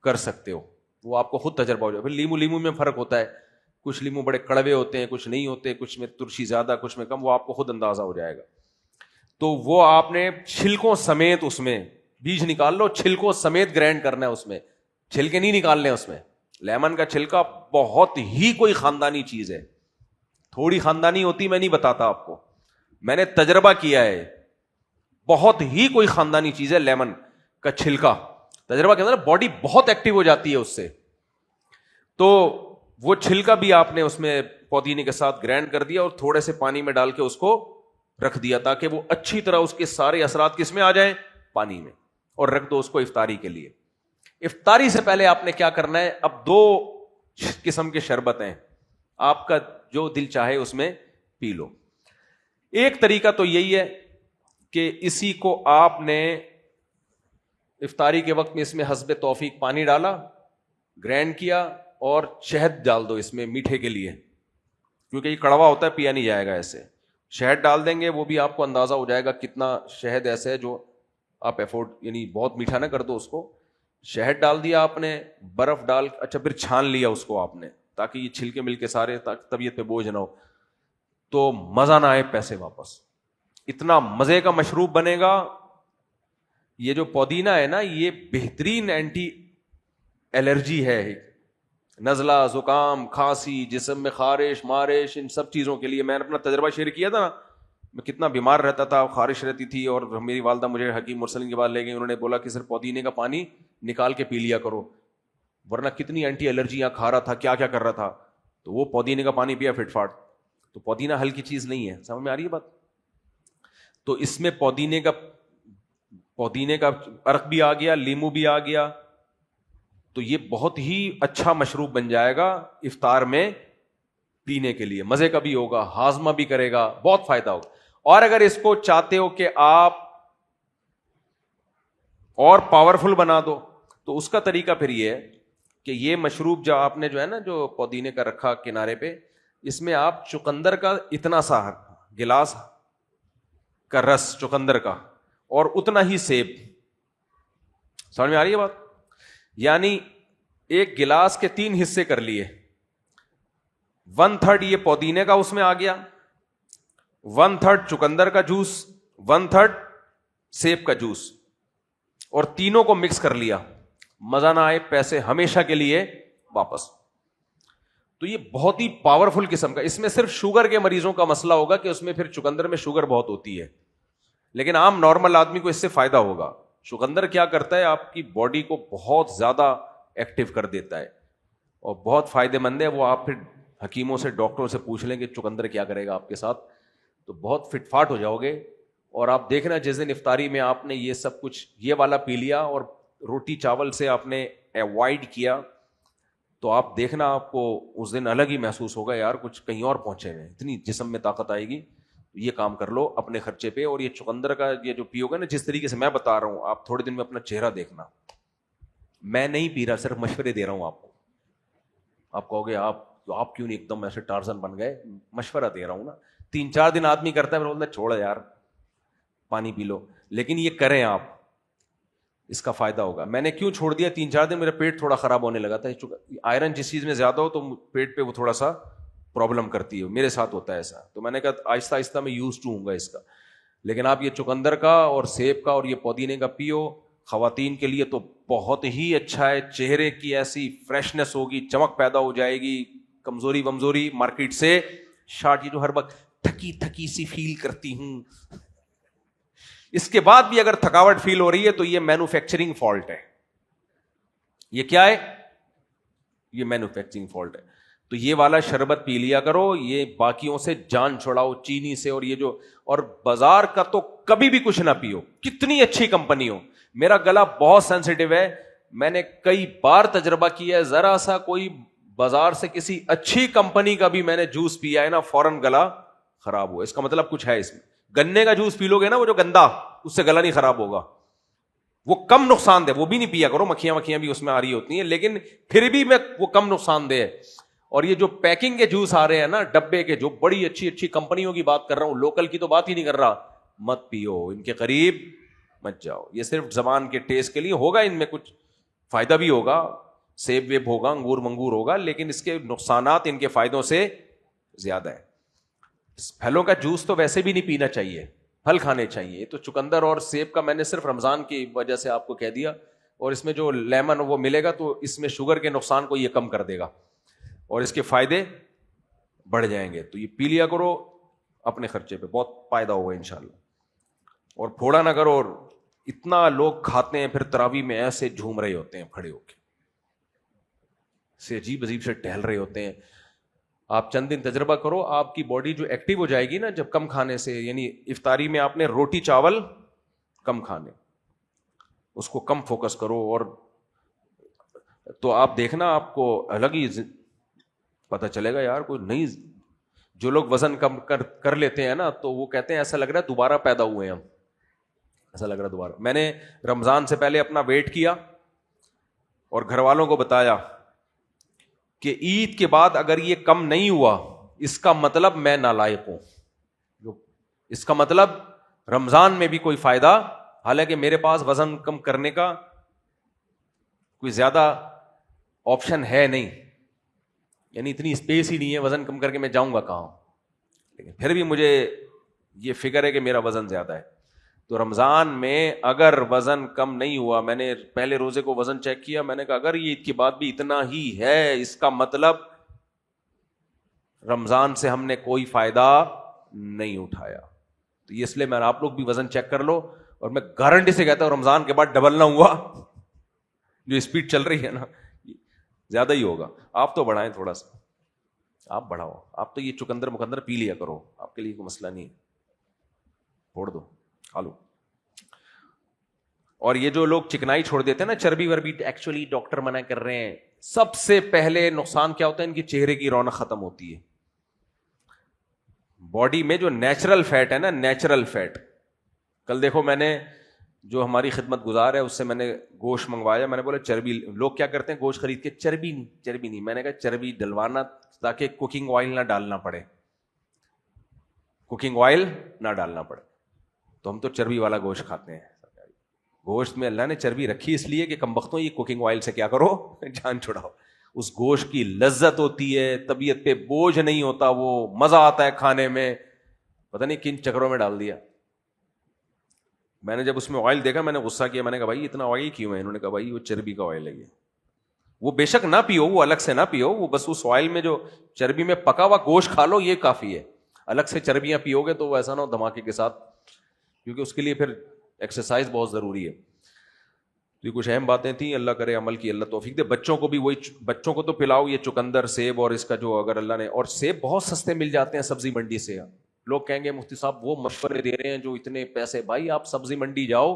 کر سکتے ہو، وہ آپ کو خود تجربہ ہو جائے گا. پھر لیمو میں فرق ہوتا ہے، کچھ لیمو بڑے کڑوے ہوتے ہیں، کچھ نہیں ہوتے، کچھ میں ترشی زیادہ، کچھ میں کم، وہ آپ کو خود اندازہ ہو جائے گا. تو وہ آپ نے چھلکوں سمیت اس میں بیج نکال لو، چھلکوں سمیت گرینڈ کرنا ہے. اس میں چھلکے نہیں نکالنے. اس میں لیمن کا چھلکا بہت ہی کوئی خاندانی چیز ہے، تھوڑی خاندانی ہوتی میں نہیں بتاتا آپ کو، میں نے تجربہ کیا ہے، بہت ہی کوئی خاندانی چیز ہے لیمن کا چھلکا. تجربہ کے اندر باڈی بہت ایکٹیو ہو جاتی ہے اس سے. تو وہ چھلکا بھی آپ نے اس میں پودینے کے ساتھ گرینڈ کر دیا اور تھوڑے سے پانی میں ڈال کے اس کو رکھ دیا، تاکہ وہ اچھی طرح اس کے سارے اثرات کس میں آ جائیں، پانی میں، اور رکھ دو اس کو افطاری کے لیے. افطاری سے پہلے آپ نے کیا کرنا ہے، اب 2 قسم کے شربت ہیں، آپ کا جو دل چاہے اس میں پی لو. ایک طریقہ تو یہی ہے کہ اسی کو آپ نے افطاری کے وقت میں اس میں حسب توفیق پانی ڈالا، گرینڈ کیا، اور شہد ڈال دو اس میں میٹھے کے لیے، کیونکہ یہ کڑوا ہوتا ہے، پیا نہیں جائے گا ایسے. شہد ڈال دیں گے، وہ بھی آپ کو اندازہ ہو جائے گا کتنا شہد ایسے ہے جو آپ افورڈ، یعنی بہت میٹھا نہ کر دو اس کو. شہد ڈال دیا آپ نے، برف ڈال، اچھا پھر چھان لیا اس کو آپ نے، تاکہ یہ چھلکے مل کے سارے طبیعت پہ بوجھ نہ ہو، تو مزہ نہ آئے پیسے واپس. اتنا مزے کا مشروب بنے گا. یہ جو پودینہ ہے نا، یہ بہترین اینٹی الرجی ہے، نزلہ، زکام، کھانسی، جسم میں خارش مارش، ان سب چیزوں کے لیے. میں نے اپنا تجربہ شیئر کیا تھا نا، میں کتنا بیمار رہتا تھا، خارش رہتی تھی، اور میری والدہ مجھے حکیم مرسلین کے بعد لے گئی. انہوں نے بولا کہ صرف پودینے کا پانی نکال کے پی لیا کرو، ورنہ کتنی اینٹی الرجیاں کھا رہا تھا، کیا کیا کر رہا تھا. تو وہ پودینے کا پانی پیا فٹ فاٹ. تو پودینہ ہلکی چیز نہیں ہے. سمجھ میں آ رہی ہے بات؟ تو اس میں پودینے کا عرق بھی آ گیا، لیمو بھی آ گیا، تو یہ بہت ہی اچھا مشروب بن جائے گا افطار میں پینے کے لیے. مزے کا بھی ہوگا، ہاضمہ بھی کرے گا، بہت فائدہ ہوگا. اور اگر اس کو چاہتے ہو کہ آپ اور پاورفل بنا دو، تو اس کا طریقہ پھر یہ ہے کہ یہ مشروب جو آپ نے جو ہے نا، جو پودینے کا رکھا کنارے پہ، اس میں آپ چقندر کا اتنا سا گلاس کا رس چقندر کا، اور اتنا ہی سیب. سمجھ میں آ رہی ہے بات؟ یعنی 1 گلاس کے 3 حصے کر لیے، 1/3 یہ پودینے کا اس میں آ گیا، 1/3 چقندر کا جوس، 1/3 سیب کا جوس، اور تینوں کو مکس کر لیا. مزہ نہ آئے پیسے ہمیشہ کے لیے واپس. تو یہ بہت ہی پاورفل قسم کا, اس میں صرف شوگر کے مریضوں کا مسئلہ ہوگا کہ اس میں پھر چقندر میں شوگر بہت ہوتی ہے, لیکن عام نارمل آدمی کو اس سے فائدہ ہوگا. چقندر کیا کرتا ہے, آپ کی باڈی کو بہت زیادہ ایکٹیو کر دیتا ہے اور بہت فائدہ مند ہے. وہ آپ پھر حکیموں سے, ڈاکٹروں سے پوچھ لیں کہ چقندر کیا کرے گا آپ کے ساتھ, تو بہت فٹ فاٹ ہو جاؤ گے. اور آپ دیکھنا جس دن افطاری میں آپ نے یہ سب کچھ یہ والا پی لیا اور روٹی چاول سے آپ نے اوائڈ کیا, تو آپ دیکھنا آپ کو اس دن الگ ہی محسوس ہوگا, یار کچھ کہیں اور پہنچے ہوئے, اتنی جسم میں طاقت آئے گی. یہ کام کر لو اپنے خرچے پہ. اور یہ چقندر کا یہ جو پیو گے نا, جس طریقے سے میں بتا رہا ہوں, آپ تھوڑے دن میں اپنا چہرہ دیکھنا. میں نہیں پی رہا, صرف مشورے دے رہا ہوں آپ کو. آپ کہو گے آپ کیوں نہیں ایک دم ایسے ٹارزن بن گئے, مشورہ دے رہا ہوں نا. 3-4 دن آدمی کرتا ہے, پھر بولتا ہے چھوڑ یار پانی پی لو, لیکن یہ کریں آپ, اس کا فائدہ ہوگا. میں نے کیوں چھوڑ دیا 3-4 دن, میرا پیٹ تھوڑا خراب ہونے لگا تھا. آئرن جس چیز میں زیادہ ہو تو پیٹ پہ وہ تھوڑا سا پرابلم کرتی ہے, میرے ساتھ ہوتا ہے ایسا. تو میں نے کہا آہستہ آہستہ میں یوز ٹو ہوں گا اس کا. لیکن آپ یہ چقندر کا اور سیب کا اور یہ پودینے کا پیو, خواتین کے لیے تو بہت ہی اچھا ہے. چہرے کی ایسی فریشنس ہوگی, چمک پیدا ہو جائے گی. کمزوری ومزوری مارکیٹ سے شارٹ, یہ جو ہر وقت تھکی تھکی سی فیل کرتی ہوں, اس کے بعد بھی اگر تھکاوٹ فیل ہو رہی ہے تو یہ مینوفیکچرنگ فالٹ ہے. یہ کیا ہے, یہ مینوفیکچرنگ فالٹ ہے. تو یہ والا شربت پی لیا کرو, یہ باقیوں سے جان چھڑاؤ, چینی سے. اور یہ جو, اور بازار کا تو کبھی بھی کچھ نہ پیو, کتنی اچھی کمپنی ہو. میرا گلا بہت سینسیٹیو ہے, میں نے کئی بار تجربہ کیا ہے. ذرا سا کوئی بازار سے کسی اچھی کمپنی کا بھی میں نے جوس پیا ہے نا, فوراً گلا خراب ہوا. اس کا مطلب کچھ ہے اس میں. گنے کا جوس پی لو گے نا, وہ جو گندا, اس سے گلا نہیں خراب ہوگا, وہ کم نقصان دہ. وہ بھی نہیں پیا کرو, مکھیاں بھی اس میں آ رہی ہوتی ہیں, لیکن پھر بھی وہ کم نقصان دہ ہے. اور یہ جو پیکنگ کے جوس آ رہے ہیں نا, ڈبے کے, جو بڑی اچھی اچھی کمپنیوں کی بات کر رہا ہوں, لوکل کی تو بات ہی نہیں کر رہا, مت پیو, ان کے قریب مت جاؤ. یہ صرف زبان کے ٹیسٹ کے لیے ہوگا, ان میں کچھ فائدہ بھی ہوگا, سیب ویب ہوگا, انگور منگور ہوگا, لیکن اس کے نقصانات ان کے فائدوں سے زیادہ ہے. پھلوں کا جوس تو ویسے بھی نہیں پینا چاہیے, پھل کھانے چاہیے. تو چقندر اور سیب کا میں نے صرف رمضان کی وجہ سے آپ کو کہہ دیا. اور اس میں جو لیمن وہ ملے گا تو اس میں شوگر کے نقصان کو یہ کم کر دے گا اور اس کے فائدے بڑھ جائیں گے. تو یہ پی لیا کرو اپنے خرچے پہ, بہت فائدہ ہوگا انشاءاللہ. اور پھوڑا نہ کرو. اور اتنا لوگ کھاتے ہیں, پھر تراویح میں ایسے جھوم رہے ہوتے ہیں کھڑے ہو کے, سے عجیب عجیب سے ٹہل رہے ہوتے ہیں. آپ چند دن تجربہ کرو, آپ کی باڈی جو ایکٹیو ہو جائے گی نا جب کم کھانے سے, یعنی افطاری میں آپ نے روٹی چاول کم کھانے, اس کو کم فوکس کرو, اور تو آپ دیکھنا آپ کو الگ ہی پتہ چلے گا. یار کوئی نہیں, جو لوگ وزن کم کر لیتے ہیں نا, تو وہ کہتے ہیں ایسا لگ رہا ہے دوبارہ پیدا ہوئے ہم, ایسا لگ رہا ہے دوبارہ. میں نے رمضان سے پہلے اپنا ویٹ کیا اور گھر والوں کو بتایا کہ عید کے بعد اگر یہ کم نہیں ہوا, اس کا مطلب میں نالائق ہوں, اس کا مطلب رمضان میں بھی کوئی فائدہ, حالانکہ میرے پاس وزن کم کرنے کا کوئی زیادہ آپشن ہے نہیں, یعنی اتنی اسپیس ہی نہیں ہے, وزن کم کر کے میں جاؤں گا کہاں. لیکن پھر بھی مجھے یہ فکر ہے کہ میرا وزن زیادہ ہے. تو رمضان میں اگر وزن کم نہیں ہوا, میں نے پہلے روزے کو وزن چیک کیا, میں نے کہا اگر یہ عید کے بعد بھی اتنا ہی ہے, اس کا مطلب رمضان سے ہم نے کوئی فائدہ نہیں اٹھایا. تو اس لیے میں آپ لوگ بھی وزن چیک کر لو, اور میں گارنٹی سے کہتا ہوں رمضان کے بعد ڈبل نہ ہوا, جو اسپیڈ چل رہی ہے نا زیادہ ہی ہوگا. آپ تو بڑھائیں تھوڑا سا, آپ بڑھاؤ, آپ تو یہ چقندر مقندر پی لیا کرو, آپ کے لیے کوئی مسئلہ نہیں, چھوڑ دو, کھا لو. اور یہ جو لوگ چکنائی چھوڑ دیتے ہیں نا, چربی وربی, ایکچولی ڈاکٹر منع کر رہے ہیں. سب سے پہلے نقصان کیا ہوتا ہے, ان کی چہرے کی رونق ختم ہوتی ہے. باڈی میں جو نیچرل فیٹ ہے نا, نیچرل فیٹ, کل دیکھو میں نے جو ہماری خدمت گزار ہے اس سے میں نے گوشت منگوایا, میں نے بولا چربی, لوگ کیا کرتے ہیں گوشت خرید کے چربی نہیں, میں نے کہا چربی ڈلوانا تاکہ کوکنگ آئل نہ ڈالنا پڑے, کوکنگ آئل نہ ڈالنا پڑے. تو ہم تو چربی والا گوشت کھاتے ہیں. گوشت میں اللہ نے چربی رکھی اس لیے کہ کمبختوں یہ کوکنگ آئل سے کیا کرو, جان چھڑاؤ. اس گوشت کی لذت ہوتی ہے, طبیعت پہ بوجھ نہیں ہوتا, وہ مزہ آتا ہے کھانے میں. پتہ نہیں کن چکروں میں ڈال دیا. میں نے جب اس میں آئل دیکھا میں نے غصہ کیا, میں نے کہا بھائی اتنا آئل کیوں ہے؟ انہوں نے کہا بھائی وہ چربی کا آئل ہے یہ. وہ بے شک نہ پیو, وہ الگ سے نہ پیو, وہ بس اس آئل میں جو چربی میں پکا ہوا گوشت کھا لو, یہ کافی ہے. الگ سے چربیاں پیو گے تو وہ ایسا نہ ہو دھماکے کے ساتھ, کیونکہ اس کے لیے پھر ایکسرسائز بہت ضروری ہے. یہ کچھ اہم باتیں تھیں, اللہ کرے عمل کی اللہ توفیق دے. بچوں کو بھی وہی, بچوں کو تو پلاؤ یہ چقندر, سیب, اور اس کا جو اگر اللہ نے, اور سیب بہت سستے مل جاتے ہیں سبزی منڈی سے. لوگ کہیں گے مفتی صاحب وہ مشورے دے رہے ہیں جو اتنے پیسے, بھائی آپ سبزی منڈی جاؤ.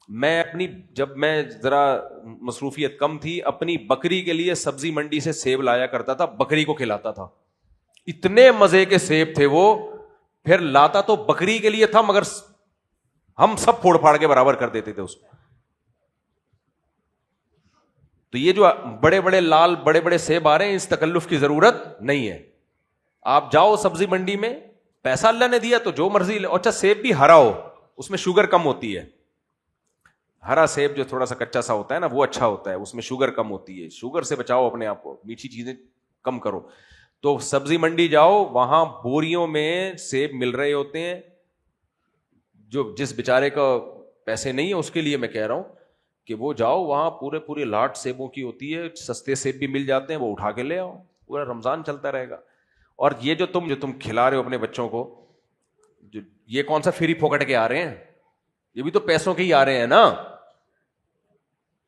میں اپنی, جب میں ذرا مصروفیت کم تھی, اپنی بکری کے لیے سبزی منڈی سے سیب لایا کرتا تھا, بکری کو کھلاتا تھا, اتنے مزے کے سیب تھے وہ. پھر لاتا تو بکری کے لیے تھا مگر ہم سب پھوڑ پھاڑ کے برابر کر دیتے تھے اس کو. تو یہ جو بڑے بڑے لال بڑے بڑے سیب آ رہے ہیں, اس تکلف کی ضرورت نہیں ہے. آپ جاؤ سبزی منڈی میں, پیسہ اللہ نے دیا تو جو مرضی لے. اچھا سیب بھی ہرا ہو, اس میں شوگر کم ہوتی ہے. ہرا سیب جو تھوڑا سا کچا سا ہوتا ہے نا, وہ اچھا ہوتا ہے, اس میں شوگر کم ہوتی ہے. شوگر سے بچاؤ اپنے آپ کو, میٹھی چیزیں کم کرو. تو سبزی منڈی جاؤ, وہاں بوریوں میں سیب مل رہے ہوتے ہیں. جو جس بیچارے کا پیسے نہیں ہے اس کے لیے میں کہہ رہا ہوں کہ وہ جاؤ, وہاں پورے لاٹ سیبوں کی ہوتی ہے, سستے سیب بھی مل جاتے ہیں, وہ اٹھا کے لے آؤ, پورا رمضان چلتا رہے گا. اور یہ جو تم کھلا رہے ہو اپنے بچوں کو, یہ کون سا فری پھوکٹ کے آ رہے ہیں, یہ بھی تو پیسوں کے ہی آ رہے ہیں نا.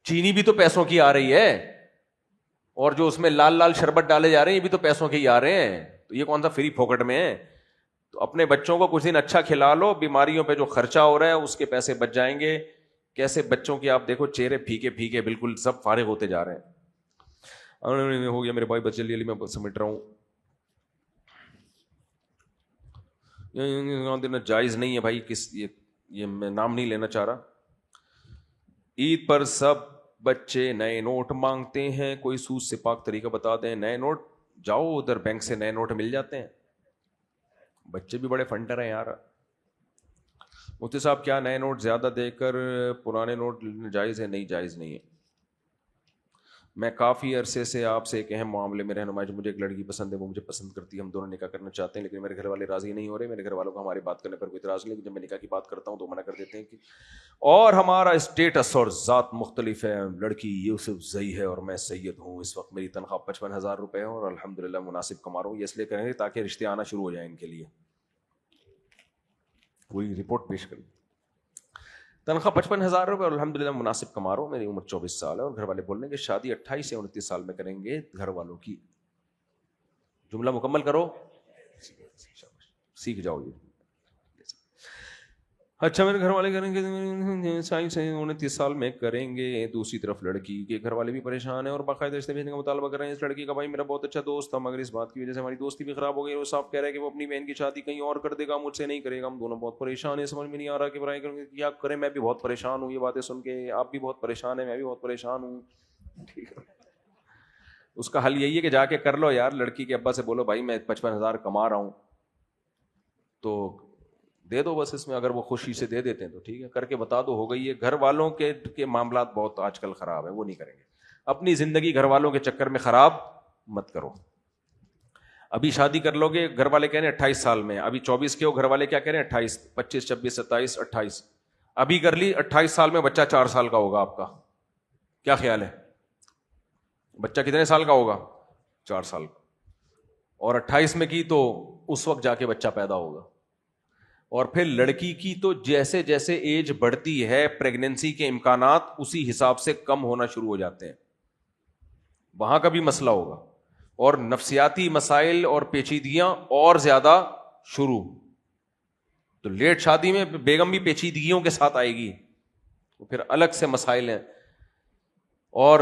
چینی بھی تو پیسوں کی آ رہی ہے, اور جو اس میں لال لال شربت ڈالے جا رہے ہیں یہ بھی تو پیسوں کے ہی آ رہے ہیں. تو یہ کون سا فری پھوکٹ میں ہے. تو اپنے بچوں کو کچھ دن اچھا کھلا لو, بیماریوں پہ جو خرچہ ہو رہا ہے اس کے پیسے بچ جائیں گے. کیسے بچوں کی آپ دیکھو چہرے پھیکے پھیکے بالکل سب فارغ ہوتے جا رہے ہیں. ہو گیا میرے بھائی, بچے لیے میں سمجھ رہا ہوں. جائز نہیں ہے بھائی, یہ میں نام نہیں لینا چاہ رہا. عید پر سب بچے نئے نوٹ مانگتے ہیں, کوئی سود سے پاک طریقہ بتا دیں. نئے نوٹ جاؤ ادھر بینک سے نئے نوٹ مل جاتے ہیں. بچے بھی بڑے فنٹر ہیں یار. مفتی صاحب کیا نئے نوٹ زیادہ دے کر پرانے نوٹ جائز ہے؟ نہیں, جائز نہیں ہے. میں کافی عرصے سے آپ سے ایک اہم معاملے میں رہنمائی, مجھے ایک لڑکی پسند ہے, وہ مجھے پسند کرتی ہے, ہم دونوں نکاح کرنا چاہتے ہیں, لیکن میرے گھر والے راضی نہیں ہو رہے. میرے گھر والوں کو ہماری بات کرنے پر کوئی اعتراض نہیں, جب میں نکاح کی بات کرتا ہوں تو منع کر دیتے ہیں کہ اور ہمارا اسٹیٹس اور ذات مختلف ہے. لڑکی یوسف زئی ہے اور میں سید ہوں, اس وقت میری تنخواہ 55,000 روپے ہے اور الحمدللہ مناسب کما رہا ہوں. یہ اس لیے کریں گے تاکہ رشتے آنا شروع ہو جائیں ان کے لیے. وہی رپورٹ پیش کریں, تنخواہ 55,000 روپے اور الحمدللہ مناسب کما رہا ہوں, میری عمر 24 سال ہے, اور گھر والے بولنے کہ شادی 28 سے 29 سال میں کریں گے. گھر والوں کی جملہ مکمل کرو, سیکھ جاؤ. یہ اچھا میرے گھر والے کریں گے 29 سال میں کریں گے. دوسری طرف لڑکی کے گھر والے بھی پریشان ہیں اور باقاعدہ رشتے بھیجنے کا مطالبہ کر رہے ہیں. اس لڑکی کا بھائی میرا بہت اچھا دوست تھا, مگر اس بات کی وجہ سے ہماری دوستی بھی خراب ہو گئی. وہ صاحب کہہ رہا ہے کہ وہ اپنی بہن کی شادی کہیں اور کر دے گا, مجھ سے نہیں کرے گا. ہم دونوں بہت پریشان ہیں, سمجھ میں نہیں آ رہا کہ برائے کیا کریں. میں بھی بہت پریشان ہوں یہ باتیں سن کے, آپ بھی بہت پریشان ہیں, میں بھی بہت پریشان ہوں. ٹھیک ہے, اس کا حل یہی ہے کہ جا کے کر لو یار. لڑکی کے ابا سے بولو بھائی میں 55,000 کما رہا ہوں تو دے دو بس. اس میں اگر وہ خوشی سے دے دیتے ہیں تو ٹھیک ہے, کر کے بتا دو ہو گئی ہے. گھر والوں کے معاملات بہت آج کل خراب ہیں, وہ نہیں کریں گے. اپنی زندگی گھر والوں کے چکر میں خراب مت کرو. ابھی شادی کر لو گے, گھر والے کہہ رہے ہیں 28 سال میں, ابھی 24 کے ہو, گھر والے کیا کہہ رہے ہیں 28, 25, 26, 27, 28. ابھی کر لی, 28 سال میں بچہ 4 سال کا ہوگا. آپ کا کیا خیال ہے, بچہ کتنے سال کا ہوگا؟ 4 سال کا. اور 28 میں کی تو اس وقت جا کے بچہ پیدا ہوگا. اور پھر لڑکی کی تو جیسے جیسے ایج بڑھتی ہے پریگننسی کے امکانات اسی حساب سے کم ہونا شروع ہو جاتے ہیں. وہاں کا بھی مسئلہ ہوگا, اور نفسیاتی مسائل اور پیچیدگیاں اور زیادہ شروع. تو لیٹ شادی میں بیگم بھی پیچیدگیوں کے ساتھ آئے گی, تو پھر الگ سے مسائل ہیں. اور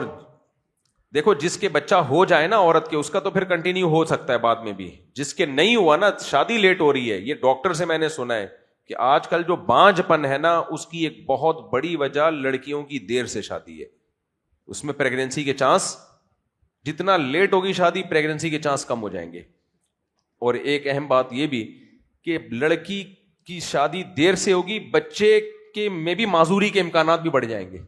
دیکھو جس کے بچہ ہو جائے نا عورت کے, اس کا تو پھر کنٹینیو ہو سکتا ہے بعد میں بھی. جس کے نہیں ہوا نا, شادی لیٹ ہو رہی ہے. یہ ڈاکٹر سے میں نے سنا ہے کہ آج کل جو بانجھ پن ہے نا, اس کی ایک بہت بڑی وجہ لڑکیوں کی دیر سے شادی ہے. اس میں پریگننسی کے چانس, جتنا لیٹ ہوگی شادی پریگننسی کے چانس کم ہو جائیں گے. اور ایک اہم بات یہ بھی کہ لڑکی کی شادی دیر سے ہوگی, بچے کے میں بھی معذوری کے امکانات بھی بڑھ جائیں گے.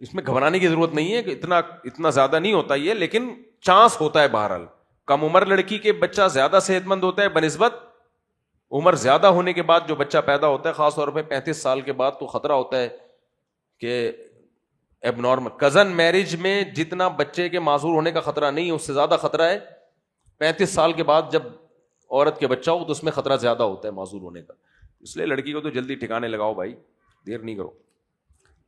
اس میں گھبرانے کی ضرورت نہیں ہے کہ اتنا زیادہ نہیں ہوتا یہ, لیکن چانس ہوتا ہے. بہرحال کم عمر لڑکی کے بچہ زیادہ صحت مند ہوتا ہے بنسبت عمر زیادہ ہونے کے بعد جو بچہ پیدا ہوتا ہے, خاص طور پہ 35 سال کے بعد, تو خطرہ ہوتا ہے کہ ایب نارمل. کزن میرج میں جتنا بچے کے معذور ہونے کا خطرہ نہیں ہے اس سے زیادہ خطرہ ہے 35 سال کے بعد جب عورت کے بچہ ہو تو اس میں خطرہ زیادہ ہوتا ہے معذور ہونے کا. اس لیے لڑکی کو تو جلدی ٹھکانے لگاؤ بھائی, دیر نہیں کرو.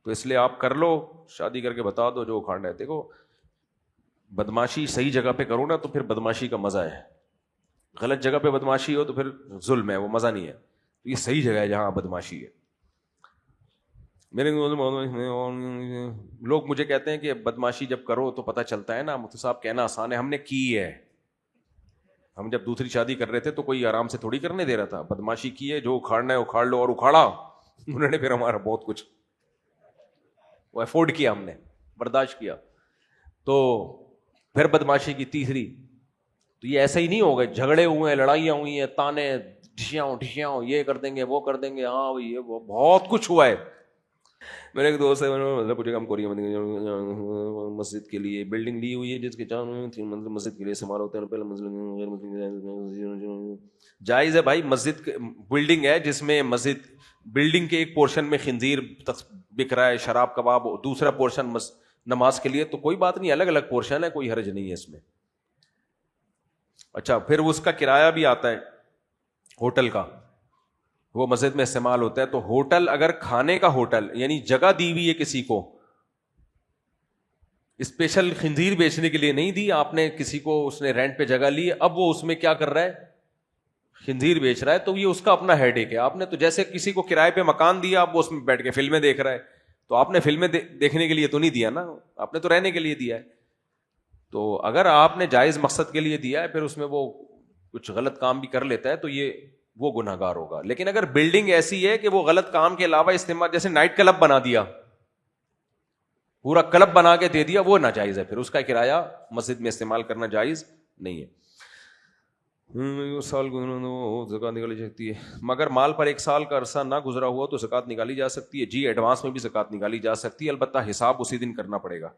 تو اس لیے آپ کر لو, شادی کر کے بتا دو جو اکھاڑنا ہے. دیکھو بدماشی صحیح جگہ پہ کرو نا تو پھر بدماشی کا مزہ ہے, غلط جگہ پہ بدماشی ہو تو پھر ظلم ہے, وہ مزہ نہیں ہے. تو یہ صحیح جگہ ہے جہاں بدماشی ہے. میرے لوگ مجھے کہتے ہیں کہ بدماشی جب کرو تو پتہ چلتا ہے نا. مفتی صاحب کہنا آسان ہے, ہم نے کی ہے. ہم جب دوسری شادی کر رہے تھے تو کوئی آرام سے تھوڑی کرنے دے رہا تھا. بدماشی کی ہے, جو اکھاڑنا ہے اکھاڑ لو, اور اکھاڑا انہوں نے پھر ہمارا بہت کچھ وہ افورڈ کیا, ہم نے برداشت کیا. تو پھر بدماشی کی تیسری, تو یہ ایسا ہی نہیں ہوگا. جھگڑے ہوئے ہیں, لڑائیاں ہوئی ہیں, تانے ڈھشیاں, یہ کر دیں گے وہ کر دیں گے, ہاں یہ وہ بہت کچھ ہوا ہے. میرے ایک دوست ہے پوچھے ہم کوریا مسجد کے لیے بلڈنگ لی ہوئی ہے جس کے 4 منزل مسجد کے لیے استعمال ہوتے ہیں. پہلے منزل جائز ہے بھائی, مسجد بلڈنگ ہے جس میں مسجد بلڈنگ کے ایک پورشن میں خنزیر بک رہا ہے, شراب کباب, دوسرا پورشن نماز کے لیے, تو کوئی بات نہیں, الگ الگ پورشن ہے, کوئی حرج نہیں ہے اس میں. اچھا پھر اس کا کرایہ بھی آتا ہے ہوٹل کا, وہ مسجد میں استعمال ہوتا ہے. تو ہوٹل اگر کھانے کا ہوٹل یعنی جگہ دی ہوئی ہے کسی کو, اسپیشل خنزیر بیچنے کے لیے نہیں دی آپ نے کسی کو, اس نے رینٹ پہ جگہ لی, اب وہ اس میں کیا کر رہا ہے, خنزیر بیچ رہا ہے, تو یہ اس کا اپنا ہیڈ ایک ہے. آپ نے تو جیسے کسی کو کرائے پہ مکان دیا, اب وہ اس میں بیٹھ کے فلمیں دیکھ رہا ہے, تو آپ نے فلمیں دیکھنے کے لیے تو نہیں دیا نا, آپ نے تو رہنے کے لیے دیا ہے. تو اگر آپ نے جائز مقصد کے لیے دیا ہے, پھر اس میں وہ کچھ غلط کام بھی کر لیتا ہے تو یہ وہ گناہ گار ہوگا. لیکن اگر بلڈنگ ایسی ہے کہ وہ غلط کام کے علاوہ استعمال, جیسے نائٹ کلب بنا دیا, پورا کلب بنا کے دے دیا, وہ ناجائز ہے. پھر اس کا کرایہ مسجد میں استعمال کرنا جائز نہیں ہے. سال زکات نکالی جاتی ہے, مگر مال پر 1 سال کا عرصہ نہ گزرا ہوا تو زکات نکالی جا سکتی ہے. جی ایڈوانس میں بھی زکات نکالی جا سکتی ہے, البتہ حساب اسی دن کرنا پڑے گا.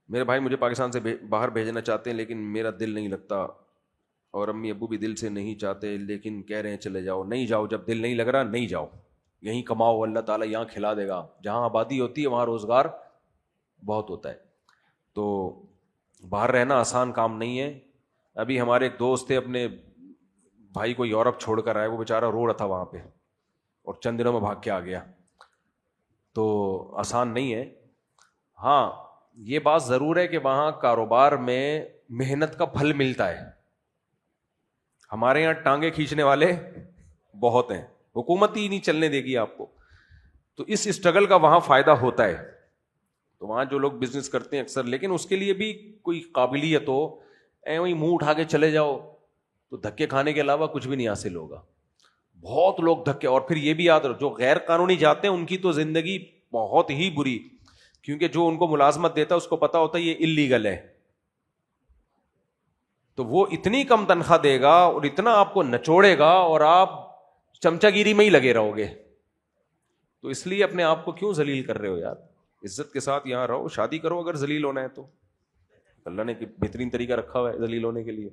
میرے بھائی مجھے پاکستان سے باہر بھیجنا چاہتے ہیں لیکن میرا دل نہیں لگتا, اور امی ابو بھی دل سے نہیں چاہتے, لیکن کہہ رہے ہیں چلے جاؤ. نہیں جاؤ, جب دل نہیں لگ رہا نہیں جاؤ, یہیں کماؤ, اللہ تعالیٰ یہاں کھلا دے گا. جہاں آبادی ہوتی ہے وہاں روزگار بہت ہوتا ہے. تو باہر رہنا آسان کام نہیں ہے. ابھی ہمارے ایک دوست تھے, اپنے بھائی کو یورپ چھوڑ کر آئے, وہ بیچارہ رو رہا تھا وہاں پہ, اور چند دنوں میں بھاگ کے آ گیا. تو آسان نہیں ہے. ہاں یہ بات ضرور ہے کہ وہاں کاروبار میں محنت کا پھل ملتا ہے. ہمارے یہاں ٹانگیں کھینچنے والے بہت ہیں, حکومت ہی نہیں چلنے دے گی آپ کو. تو اس اسٹرگل کا وہاں فائدہ ہوتا ہے. تو وہاں جو لوگ بزنس کرتے ہیں اکثر, لیکن اس کے لیے بھی کوئی قابلیت ہو, وہیں منہ اٹھا کے چلے جاؤ تو دھکے کھانے کے علاوہ کچھ بھی نہیں حاصل ہوگا. بہت لوگ دھکے, اور پھر یہ بھی یاد رکھو جو غیر قانونی جاتے ہیں ان کی تو زندگی بہت ہی بری, کیونکہ جو ان کو ملازمت دیتا ہے اس کو پتا ہوتا ہے یہ اللیگل ہے, تو وہ اتنی کم تنخواہ دے گا اور اتنا آپ کو نچوڑے گا, اور آپ چمچا گیری میں ہی لگے رہو گے. تو اس لیے اپنے آپ کو کیوں ذلیل کر رہے ہو یار, عزت کے ساتھ یہاں رہو, شادی کرو اگر ذلیل ہونا ہے تو, اللہ نے بہترین طریقہ رکھا ہوا ہے ذلیل ہونے کے لیے.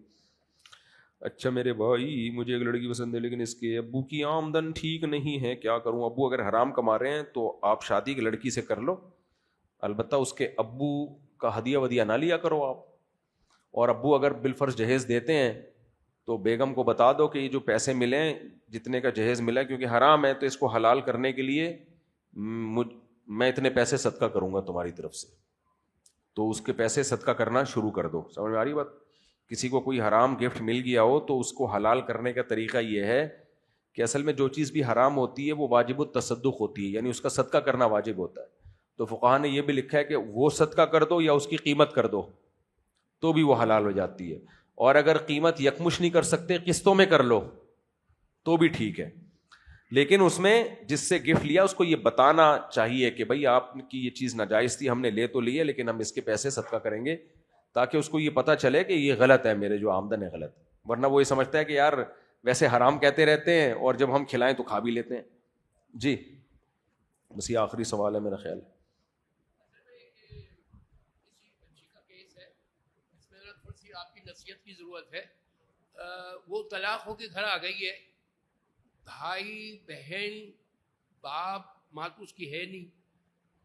اچھا میرے بھائی مجھے ایک لڑکی پسند ہے لیکن اس کے ابو کی آمدن ٹھیک نہیں ہے, کیا کروں؟ ابو اگر حرام کما رہے ہیں تو آپ شادی کی لڑکی سے کر لو, البتہ اس کے ابو کا ہدیہ ودیہ نہ لیا کرو آپ. اور ابو اگر بالفرض جہیز دیتے ہیں تو بیگم کو بتا دو کہ یہ جو پیسے ملیں, جتنے کا جہیز ملا, کیونکہ حرام ہے تو اس کو حلال کرنے کے لیے میں اتنے پیسے صدقہ کروں گا تمہاری طرف سے, تو اس کے پیسے صدقہ کرنا شروع کر دو. سمجھ میں آ رہی بات؟ کسی کو کوئی حرام گفٹ مل گیا ہو تو اس کو حلال کرنے کا طریقہ یہ ہے کہ اصل میں جو چیز بھی حرام ہوتی ہے وہ واجب التصدق ہوتی ہے, یعنی اس کا صدقہ کرنا واجب ہوتا ہے. تو فقہا نے یہ بھی لکھا ہے کہ وہ صدقہ کر دو یا اس کی قیمت کر دو تو بھی وہ حلال ہو جاتی ہے. اور اگر قیمت یکمش نہیں کر سکتے, قسطوں میں کر لو تو بھی ٹھیک ہے. لیکن اس میں جس سے گفٹ لیا اس کو یہ بتانا چاہیے کہ بھائی آپ کی یہ چیز ناجائز تھی, ہم نے لے تو لیے لیکن ہم اس کے پیسے صدقہ کریں گے, تاکہ اس کو یہ پتا چلے کہ یہ غلط ہے, میرے جو آمدن ہے غلط. ورنہ وہ یہ سمجھتا ہے کہ یار ویسے حرام کہتے رہتے ہیں اور جب ہم کھلائیں تو کھا بھی لیتے ہیں. جی بس یہ آخری سوال ہے میرا خیال. آپ کی نصیحت کی ضرورت ہے. وہ طلاق ہو کے گھر آ گئی ہے, بھائی بہن باپ ماں تو اس کی ہے نہیں,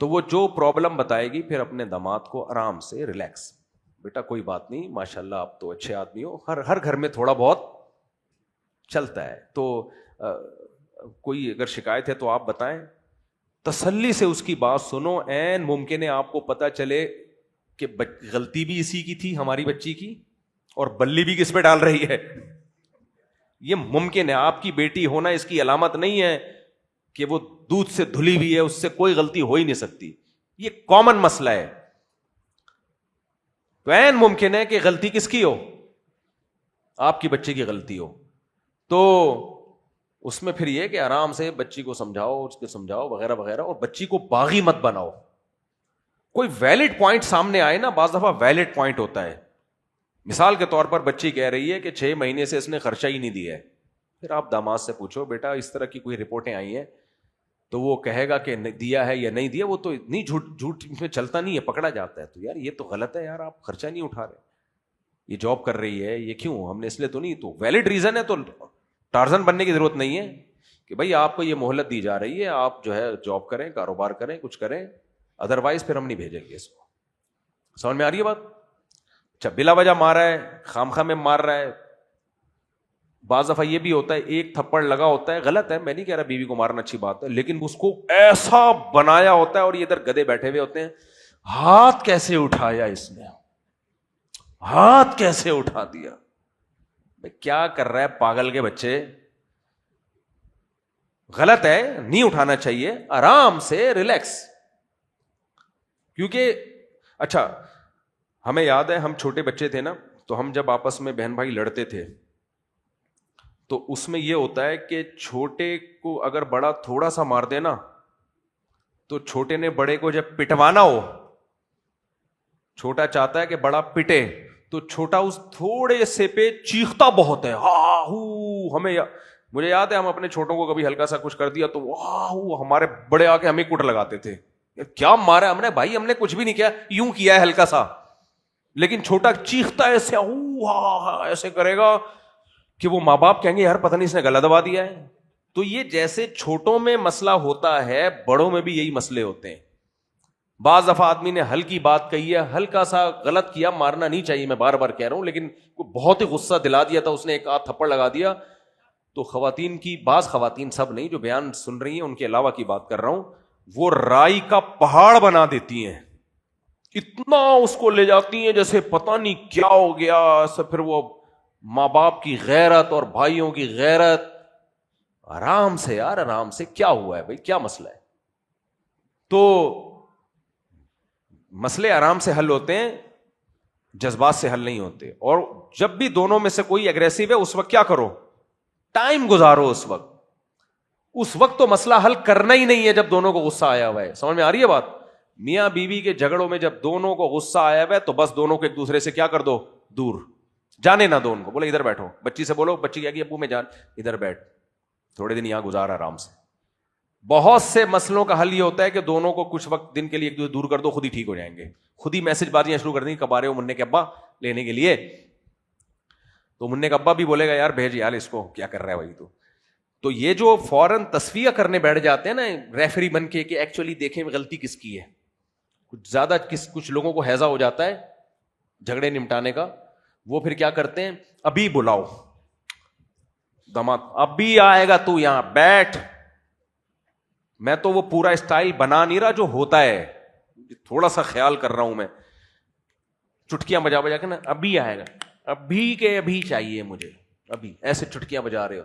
تو وہ جو پرابلم بتائے گی پھر اپنے داماد کو آرام سے ریلیکس, بیٹا کوئی بات نہیں, ماشاء اللہ آپ تو اچھے آدمی ہو, ہر گھر میں تھوڑا بہت چلتا ہے, تو کوئی اگر شکایت ہے تو آپ بتائیں, تسلی سے اس کی بات سنو. عین ممکن ہے آپ کو پتہ چلے کہ غلطی بھی اسی کی تھی ہماری بچی کی, اور بلی بھی کس پہ ڈال رہی ہے. یہ ممکن ہے, آپ کی بیٹی ہونا اس کی علامت نہیں ہے کہ وہ دودھ سے دھلی ہوئی ہے, اس سے کوئی غلطی ہو ہی نہیں سکتی. یہ کامن مسئلہ ہے. تو عین ممکن ہے کہ غلطی کس کی ہو, آپ کی بچے کی غلطی ہو. تو اس میں پھر یہ کہ آرام سے بچی کو سمجھاؤ, اس کو سمجھاؤ وغیرہ وغیرہ, اور بچی کو باغی مت بناؤ. کوئی ویلڈ پوائنٹ سامنے آئے نا, بعض دفعہ ویلڈ پوائنٹ ہوتا ہے. مثال کے طور پر بچی کہہ رہی ہے کہ 6 مہینے سے اس نے خرچہ ہی نہیں دیا ہے. پھر آپ داماد سے پوچھو بیٹا اس طرح کی کوئی رپورٹیں آئی ہیں, تو وہ کہے گا کہ دیا ہے یا نہیں دیا, وہ تو اتنی جھوٹ میں چلتا نہیں ہے, پکڑا جاتا ہے. تو یار یہ تو غلط ہے یار, آپ خرچہ نہیں اٹھا رہے, یہ جاب کر رہی ہے, یہ کیوں, ہم نے اس لیے تو نہیں. تو ویلڈ ریزن ہے, تو ٹارزن بننے کی ضرورت نہیں ہے کہ بھائی آپ کو یہ مہلت دی جا رہی ہے, آپ جو ہے جاب کریں, کاروبار کریں, کچھ کریں, ادروائز پھر ہم نہیں بھیجیں گے اس کو. سمجھ میں آ رہی ہے بات؟ اچھا, بلا وجہ مار رہا ہے, خام خواہ میں مار رہا ہے. بعض دفعہ یہ بھی ہوتا ہے ایک تھپڑ لگا ہوتا ہے, غلط ہے, میں نہیں کہہ رہا بیوی کو مارنا اچھی بات ہے, لیکن اس کو ایسا بنایا ہوتا ہے, اور یہ ادھر گدے بیٹھے ہوئے ہوتے ہیں, ہاتھ کیسے اٹھایا اس نے, ہاتھ کیسے اٹھا دیا. کیا کر رہا ہے پاگل کے بچے, غلط ہے, نہیں اٹھانا چاہیے, آرام سے ریلیکس. کیونکہ اچھا ہمیں یاد ہے ہم چھوٹے بچے تھے نا, تو ہم جب آپس میں بہن بھائی لڑتے تھے تو اس میں یہ ہوتا ہے کہ چھوٹے کو اگر بڑا تھوڑا سا مار دے نا, تو چھوٹے نے بڑے کو جب پٹوانا ہو, چھوٹا چاہتا ہے کہ بڑا پٹے, تو چھوٹا اس تھوڑے سے پہ چیختا بہت ہے, ہاں ہو. مجھے یاد ہے ہم اپنے چھوٹوں کو کبھی ہلکا سا کچھ کر دیا تو واہ, ہمارے بڑے آ کے ہمیں کٹ لگاتے تھے, کیا مارا ہم نے, بھائی ہم نے کچھ بھی نہیں کیا, یوں کیا ہے ہلکا سا. لیکن چھوٹا چیختا ہے ایسے, ایسے کرے گا کہ وہ ماں باپ کہیں گے یار پتہ نہیں اس نے گلا دبا دیا ہے. تو یہ جیسے چھوٹوں میں مسئلہ ہوتا ہے, بڑوں میں بھی یہی مسئلے ہوتے ہیں. بعض دفعہ آدمی نے ہلکی بات کہی ہے, ہلکا سا غلط کیا, مارنا نہیں چاہیے, میں بار بار کہہ رہا ہوں, لیکن بہت ہی غصہ دلا دیا تھا اس نے, ایک آدھ تھپڑ لگا دیا. تو خواتین کی, بعض خواتین, سب نہیں, جو بیان سن رہی ہیں ان کے علاوہ کی بات کر رہا ہوں, وہ رائی کا پہاڑ بنا دیتی ہیں, اتنا اس کو لے جاتی ہیں جیسے پتہ نہیں کیا ہو گیا. پھر وہ ماں باپ کی غیرت اور بھائیوں کی غیرت. آرام سے یار, آرام سے, کیا ہوا ہے بھائی, کیا مسئلہ ہے. تو مسئلے آرام سے حل ہوتے ہیں, جذبات سے حل نہیں ہوتے. اور جب بھی دونوں میں سے کوئی اگریسو ہے اس وقت کیا کرو, ٹائم گزارو. اس وقت تو مسئلہ حل کرنا ہی نہیں ہے جب دونوں کو غصہ آیا ہوا ہے. سمجھ میں آ رہی ہے بات؟ میاں بیوی کے جھگڑوں میں جب دونوں کو غصہ آیا ہوا ہے تو بس دونوں کو ایک دوسرے سے کیا کر دو, دور, جانے نہ دو ان کو. بولے ادھر بیٹھو, بچی سے بولو, بچی کیا کہ ابو میں جان ادھر بیٹھ, تھوڑے دن یہاں گزار آرام سے. بہت سے مسئلوں کا حل یہ ہوتا ہے کہ دونوں کو کچھ وقت دن کے لیے ایک دوسرے دور کر دو, خود ہی ٹھیک ہو جائیں گے. خود ہی میسج بازیاں شروع کر دیں, کب آ رہے ہو مننے کے ابا لینے کے لیے, تو مننے کا ابا بھی بولے گا یار بھیج یار اس کو, کیا کر رہا ہے بھائی تو. تو یہ جو فوراً تصفیہ کرنے بیٹھ جاتے ہیں نا ریفری بن کے کہ ایکچولی دیکھیں غلطی کس کی ہے, کچھ زیادہ کچھ لوگوں کو ہیضہ ہو جاتا ہے جھگڑے نمٹانے کا, وہ پھر کیا کرتے ہیں, ابھی بلاؤ داماد, ابھی آئے گا تو یہاں بیٹھ. میں تو وہ پورا اسٹائل بنا نہیں رہا جو ہوتا ہے, تھوڑا سا خیال کر رہا ہوں میں, چٹکیاں بجا بجا کے نا, ابھی آئے گا, ابھی کے ابھی چاہیے مجھے, ابھی, ایسے چٹکیاں بجا رہے ہو.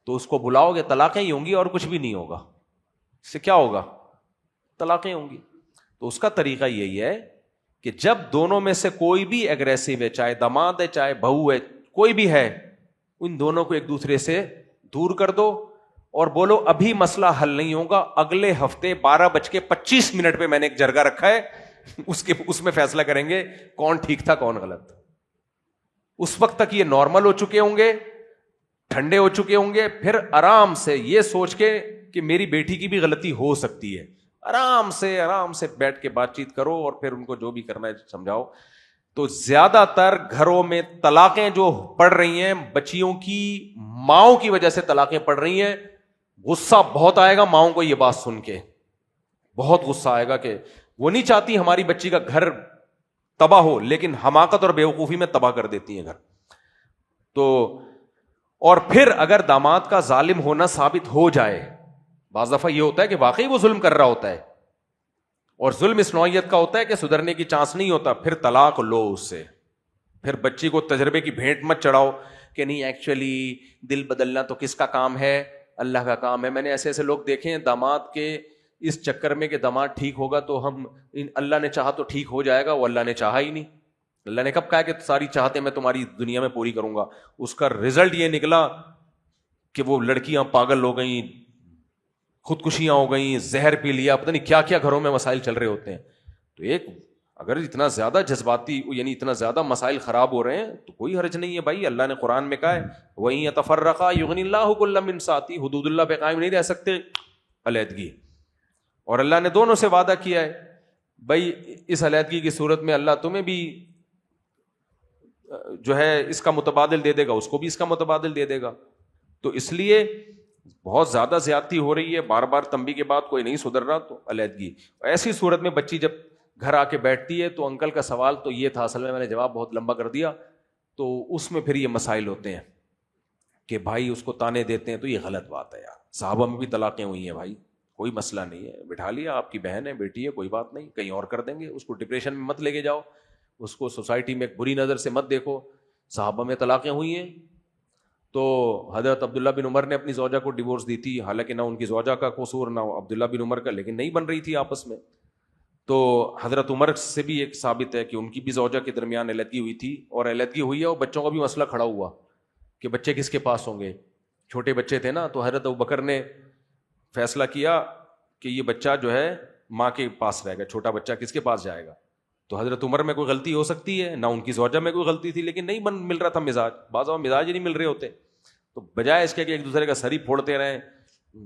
تو اس کو بلاؤ گے, طلاقیں ہی ہوں گی اور کچھ بھی نہیں ہوگا. اس سے کیا ہوگا, طلاقیں ہوں گی. تو اس کا طریقہ یہی ہے کہ جب دونوں میں سے کوئی بھی ایگریسو ہے, چاہے داماد ہے چاہے بہو ہے, کوئی بھی ہے, ان دونوں کو ایک دوسرے سے دور کر دو اور بولو ابھی مسئلہ حل نہیں ہوگا, اگلے ہفتے 12:25 پہ میں نے ایک جرگہ رکھا ہے, اس میں فیصلہ کریں گے کون ٹھیک تھا کون غلط. اس وقت تک یہ نارمل ہو چکے ہوں گے, ٹھنڈے ہو چکے ہوں گے, پھر آرام سے یہ سوچ کے کہ میری بیٹی کی بھی غلطی ہو سکتی ہے, آرام سے بیٹھ کے بات چیت کرو اور پھر ان کو جو بھی کرنا ہے سمجھاؤ. تو زیادہ تر گھروں میں طلاقیں جو پڑ رہی ہیں بچیوں کی ماؤں کی وجہ سے طلاقیں پڑ رہی ہیں. غصہ بہت آئے گا ماؤں کو یہ بات سن کے, بہت غصہ آئے گا کہ وہ نہیں چاہتی ہماری بچی کا گھر تباہ ہو، لیکن حماقت اور بیوقوفی میں تباہ کر دیتی ہیں گھر. تو اور پھر اگر داماد کا ظالم ہونا ثابت ہو جائے، بعض دفعہ یہ ہوتا ہے کہ واقعی وہ ظلم کر رہا ہوتا ہے اور ظلم اس نوعیت کا ہوتا ہے کہ سدھرنے کی چانس نہیں ہوتا، پھر طلاق لو اس سے. پھر بچی کو تجربے کی بھیٹ مت چڑھاؤ کہ نہیں ایکچولی دل بدلنا تو کس کا کام ہے، اللہ کا کام ہے. میں نے ایسے ایسے لوگ دیکھے ہیں داماد کے اس چکر میں کہ داماد ٹھیک ہوگا تو ہم اللہ نے چاہا تو ٹھیک ہو جائے گا، وہ اللہ نے چاہا ہی نہیں. اللہ نے کب کہا کہ ساری چاہتے میں تمہاری دنیا میں پوری کروں گا؟ اس کا رزلٹ یہ نکلا کہ وہ لڑکیاں پاگل ہو گئیں، خودکشیاں ہو گئیں، زہر پی لیا، پتہ نہیں کیا کیا گھروں میں مسائل چل رہے ہوتے ہیں. تو ایک اگر اتنا زیادہ جذباتی یعنی اتنا زیادہ مسائل خراب ہو رہے ہیں تو کوئی حرج نہیں ہے بھائی. اللہ نے قرآن میں کہا ہے وَإِن يَتَفَرَّقَا يُغْنِ اللَّهُ كُلًّا مِّن سَعَتِهِ، حدود اللہ پہ قائم نہیں رہ سکتے، علیحدگی. اور اللہ نے دونوں سے وعدہ کیا ہے بھائی اس علیحدگی کی صورت میں اللہ تمہیں بھی جو ہے اس کا متبادل دے دے گا، اس کو بھی اس کا متبادل دے دے گا. تو اس لیے بہت زیادہ زیادتی ہو رہی ہے، بار بار تنبیہ کے بعد کوئی نہیں سدھر رہا تو علیحدگی. ایسی صورت میں بچی جب گھر آ کے بیٹھتی ہے تو انکل کا سوال تو یہ تھا، اصل میں نے جواب بہت لمبا کر دیا، تو اس میں پھر یہ مسائل ہوتے ہیں کہ بھائی اس کو تانے دیتے ہیں تو یہ غلط بات ہے یار. صحابہ میں بھی طلاقیں ہوئی ہیں بھائی، کوئی مسئلہ نہیں ہے، بٹھا لیا آپ کی بہن ہے بیٹی ہے کوئی بات نہیں، کہیں اور کر دیں گے. اس کو ڈپریشن میں مت لے کے جاؤ، اس کو سوسائٹی میں ایک بری نظر سے مت دیکھو. صحابہ میں طلاقیں ہوئی ہیں تو حضرت عبداللہ بن عمر نے اپنی زوجہ کو ڈیورس دی تھی، حالانکہ نہ ان کی زوجہ کا قصور نہ عبداللہ بن عمر کا، لیکن نہیں بن رہی تھی آپس میں. تو حضرت عمر سے بھی ایک ثابت ہے کہ ان کی بھی زوجہ کے درمیان علیحدگی ہوئی تھی، اور علیحدگی ہوئی ہے اور بچوں کا بھی مسئلہ کھڑا ہوا کہ بچے کس کے پاس ہوں گے. چھوٹے بچے تھے نا، تو حضرت ابوبکر نے فیصلہ کیا کہ یہ بچہ جو ہے ماں کے پاس رہے گا، چھوٹا بچہ کس کے پاس جائے گا. تو حضرت عمر میں کوئی غلطی ہو سکتی ہے، نہ ان کی زوجہ میں کوئی غلطی تھی، لیکن نہیں مل رہا تھا مزاج، بعض مزاج ہی نہیں مل رہے ہوتے. تو بجائے اس کے کہ ایک دوسرے کا سر ہی پھوڑتے رہیں،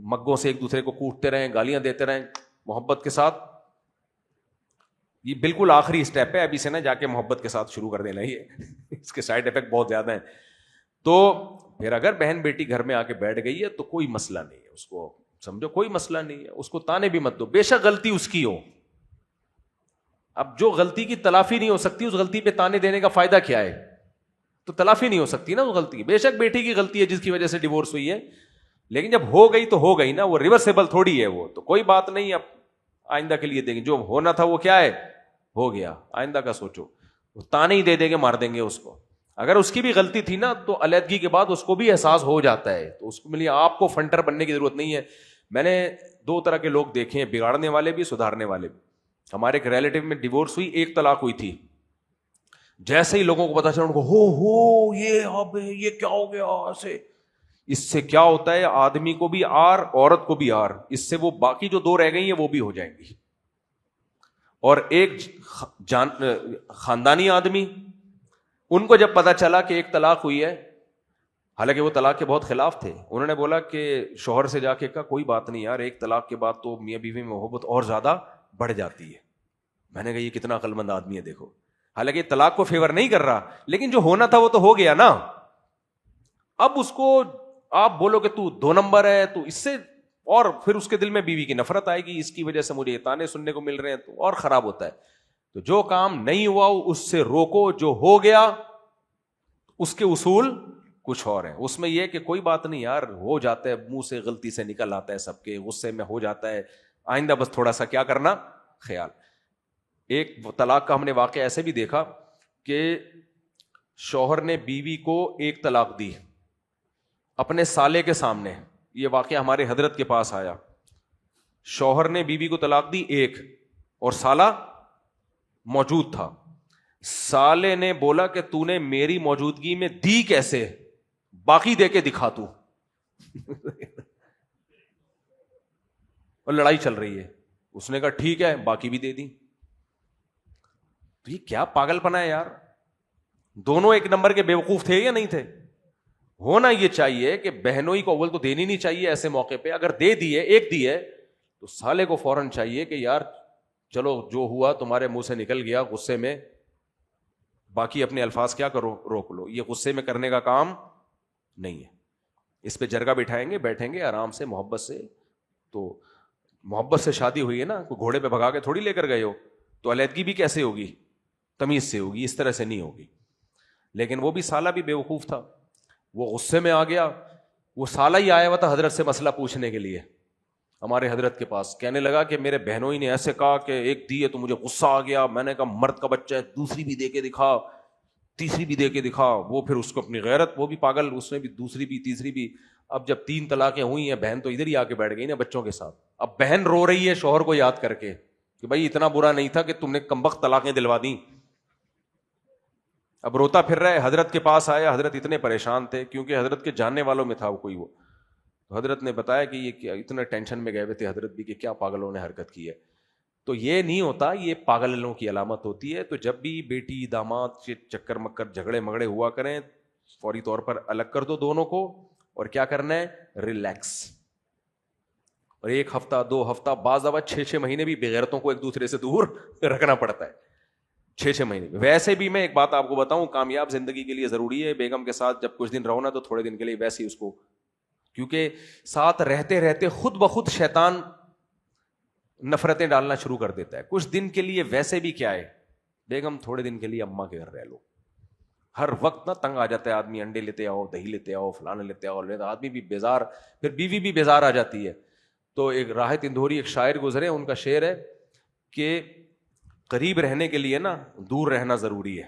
مگوں سے ایک دوسرے کو کوٹتے رہیں، گالیاں دیتے رہیں محبت کے ساتھ، یہ بالکل آخری اسٹیپ ہے. ابھی سے نہ جا کے محبت کے ساتھ شروع کر دینا، یہ اس کے سائڈ افیکٹ بہت زیادہ ہیں. تو پھر اگر بہن بیٹی گھر میں آ کے بیٹھ گئی ہے تو کوئی مسئلہ نہیں ہے، اس کو سمجھو کوئی مسئلہ نہیں ہے، اس کو تانے بھی مت دو، بے شک غلطی اس کی ہو. اب جو غلطی کی تلافی نہیں ہو سکتی اس غلطی پہ تانے دینے کا فائدہ کیا ہے؟ تو تلافی نہیں ہو سکتی نا اس غلطی کی. بے شک بیٹی کی غلطی ہے جس کی وجہ سے ڈیورس ہوئی ہے، لیکن جب ہو گئی تو ہو گئی نا، وہ ریورسیبل تھوڑی ہے، وہ تو کوئی بات نہیں. اب آئندہ کے لیے دیکھیں، جو ہونا تھا وہ کیا ہے ہو گیا، آئندہ کا سوچو. تانے ہی دے دیں گے، مار دیں گے اس کو. اگر اس کی بھی غلطی تھی نا تو علیحدگی کے بعد اس کو بھی احساس ہو جاتا ہے، تو اس کے لیے آپ کو فنٹر بننے کی ضرورت نہیں ہے. میں نے دو طرح کے لوگ دیکھے ہیں، بگاڑنے والے بھی سدھارنے والے بھی. ہمارے ایک ریلیٹیو میں ڈیورس ہوئی، ایک طلاق ہوئی تھی. جیسے ہی لوگوں کو پتا چلا ان کو ہو یہ کیا ہو گیا ایسے. اس سے کیا ہوتا ہے آدمی کو بھی آر، عورت کو بھی آر، اس سے وہ باقی جو دو رہ گئی ہیں وہ بھی ہو جائیں گی. اور ایک خاندانی آدمی، ان کو جب پتا چلا کہ ایک طلاق ہوئی ہے، حالانکہ وہ طلاق کے بہت خلاف تھے، انہوں نے بولا کہ شوہر سے جا کے کہا کوئی بات نہیں یار، ایک طلاق کے بعد تو میاں بیوی میں محبت اور زیادہ بڑھ جاتی ہے. میں نے کہا یہ کتنا عقل مند آدمی ہے دیکھو. حالانکہ طلاق کو فیور نہیں کر رہا، لیکن جو ہونا تھا وہ تو ہو گیا نا. اب اس کو آپ بولو کہ تو 2 نمبر ہے، تو اس سے اور پھر اس کے دل میں بیوی کی نفرت آئے گی، اس کی وجہ سے مجھے تانے سننے کو مل رہے ہیں، تو اور خراب ہوتا ہے. تو جو کام نہیں ہوا اس سے روکو، جو ہو گیا اس کے اصول کچھ اور ہیں. اس میں یہ کہ کوئی بات نہیں یار، ہو جاتا ہے، منہ سے غلطی سے نکل آتا ہے، سب کے غصے میں ہو جاتا ہے، آئندہ بس تھوڑا سا کیا کرنا خیال. ایک طلاق کا ہم نے واقعہ ایسے بھی دیکھا کہ شوہر نے بیوی کو ایک طلاق دی اپنے سالے کے سامنے. یہ واقعہ ہمارے حضرت کے پاس آیا. شوہر نے بیوی کو طلاق دی ایک، اور سالہ موجود تھا. سالے نے بولا کہ تو نے میری موجودگی میں دی کیسے، باقی دے کے دکھا تو. اور لڑائی چل رہی ہے. اس نے کہا ٹھیک ہے، باقی بھی دے دی. تو یہ کیا پاگل پنا ہے یار. دونوں ایک نمبر کے بیوقوف تھے یا نہیں تھے؟ ہونا یہ چاہیے کہ بہنوئی کو اول تو دینی نہیں چاہیے ایسے موقع پہ. اگر دے دی ہے، ایک دی ہے، تو سالے کو فوراً چاہیے کہ یار چلو جو ہوا تمہارے منہ سے نکل گیا غصے میں، باقی اپنے الفاظ کیا کرو روک لو. یہ غصے میں کرنے کا کام نہیں ہے. اس پہ جرگہ بٹھائیں گے، بیٹھیں گے آرام سے محبت سے. تو محبت سے شادی ہوئی ہے نا, کوئی گھوڑے پہ بھگا کے تھوڑی لے کر گئے ہو, تو علیحدگی بھی کیسے ہوگی, تمیز سے ہوگی, اس طرح سے نہیں ہوگی. لیکن وہ بھی سالہ بھی بیوقوف تھا, وہ غصے میں آ گیا. وہ سالہ ہی آیا ہوا تھا حضرت سے مسئلہ پوچھنے کے لیے ہمارے حضرت کے پاس, کہنے لگا کہ میرے بہنوں ہی نے ایسے کہا کہ ایک دی ہے تو مجھے غصہ آ گیا, میں نے کہا مرد کا بچہ ہے, دوسری بھی دے کے دکھا, تیسری بھی دے کے دکھا. وہ پھر اس کو اپنی غیرت, وہ بھی پاگل, اس نے بھی دوسری بھی تیسری بھی. اب جب 3 طلاقیں ہوئی ہیں, بہن تو ادھر ہی آ کے بیٹھ گئی نا بچوں کے ساتھ. اب بہن رو رہی ہے شوہر کو یاد کر کے کہ بھائی اتنا برا نہیں تھا کہ تم نے کمبخت طلاقیں دلوا دیں. اب روتا پھر رہا ہے, حضرت کے پاس آیا. حضرت اتنے پریشان تھے کیونکہ حضرت کے جاننے والوں میں تھا وہ کوئی. وہ حضرت نے بتایا کہ یہ کیا, اتنا ٹینشن میں گئے ہوئے تھے حضرت بھی کہ کیا پاگلوں نے حرکت کی ہے. تو یہ نہیں ہوتا, یہ پاگلوں کی علامت ہوتی ہے. تو جب بھی بیٹی داماد کے چکر مکر جھگڑے مگڑے ہوا کریں, فوری طور پر الگ کر دو دونوں کو, اور کیا کرنا ہے, ریلیکس. اور 1 ہفتہ 2 ہفتہ, بعض دفعہ 6 مہینے بھی بغیرتوں کو ایک دوسرے سے دور رکھنا پڑتا ہے. 6 مہینے. ویسے بھی میں ایک بات آپ کو بتاؤں, کامیاب زندگی کے لیے ضروری ہے بیگم کے ساتھ جب کچھ دن رہو نا تو تھوڑے دن کے لیے ویسے ہی اس کو, کیونکہ ساتھ رہتے رہتے خود بخود شیطان نفرتیں ڈالنا شروع کر دیتا ہے. کچھ دن کے لیے ویسے بھی کیا ہے, بیگم تھوڑے دن کے لیے اماں کے گھر رہ لو. ہر وقت نا تنگ آ جاتا ہے آدمی, انڈے لیتے آؤ, دہی لیتے آؤ, فلانے لیتے آؤ, آدمی بھی بیزار, پھر بیوی بھی بیزار آ جاتی ہے. تو ایک راحت اندھوری ایک شاعر گزرے, ان کا شعر ہے کہ قریب رہنے کے لیے نا دور رہنا ضروری ہے.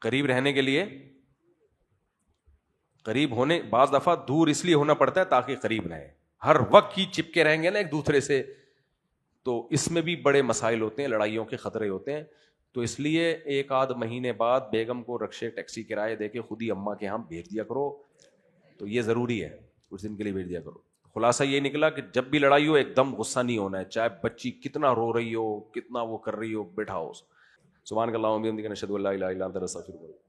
قریب رہنے کے لیے قریب ہونے, بعض دفعہ دور اس لیے ہونا پڑتا ہے تاکہ قریب رہیں. ہر وقت ہی چپکے رہیں گے نا ایک دوسرے سے تو اس میں بھی بڑے مسائل ہوتے ہیں, لڑائیوں کے خطرے ہوتے ہیں. تو اس لیے 1 آدھ مہینے بعد بیگم کو رکشے ٹیکسی کرائے دے کے خود ہی اماں کے ہاں بھیج دیا کرو. تو یہ ضروری ہے, کچھ دن کے لیے بھیج دیا کرو. خلاصہ یہ نکلا کہ جب بھی لڑائی ہو ایک دم غصہ نہیں ہونا ہے, چاہے بچی کتنا رو رہی ہو, کتنا وہ کر رہی ہو, بیٹھا ہو. سبحان اللہ و بحمدہ, اشہد ان لا الہ الا انت, استغفرک.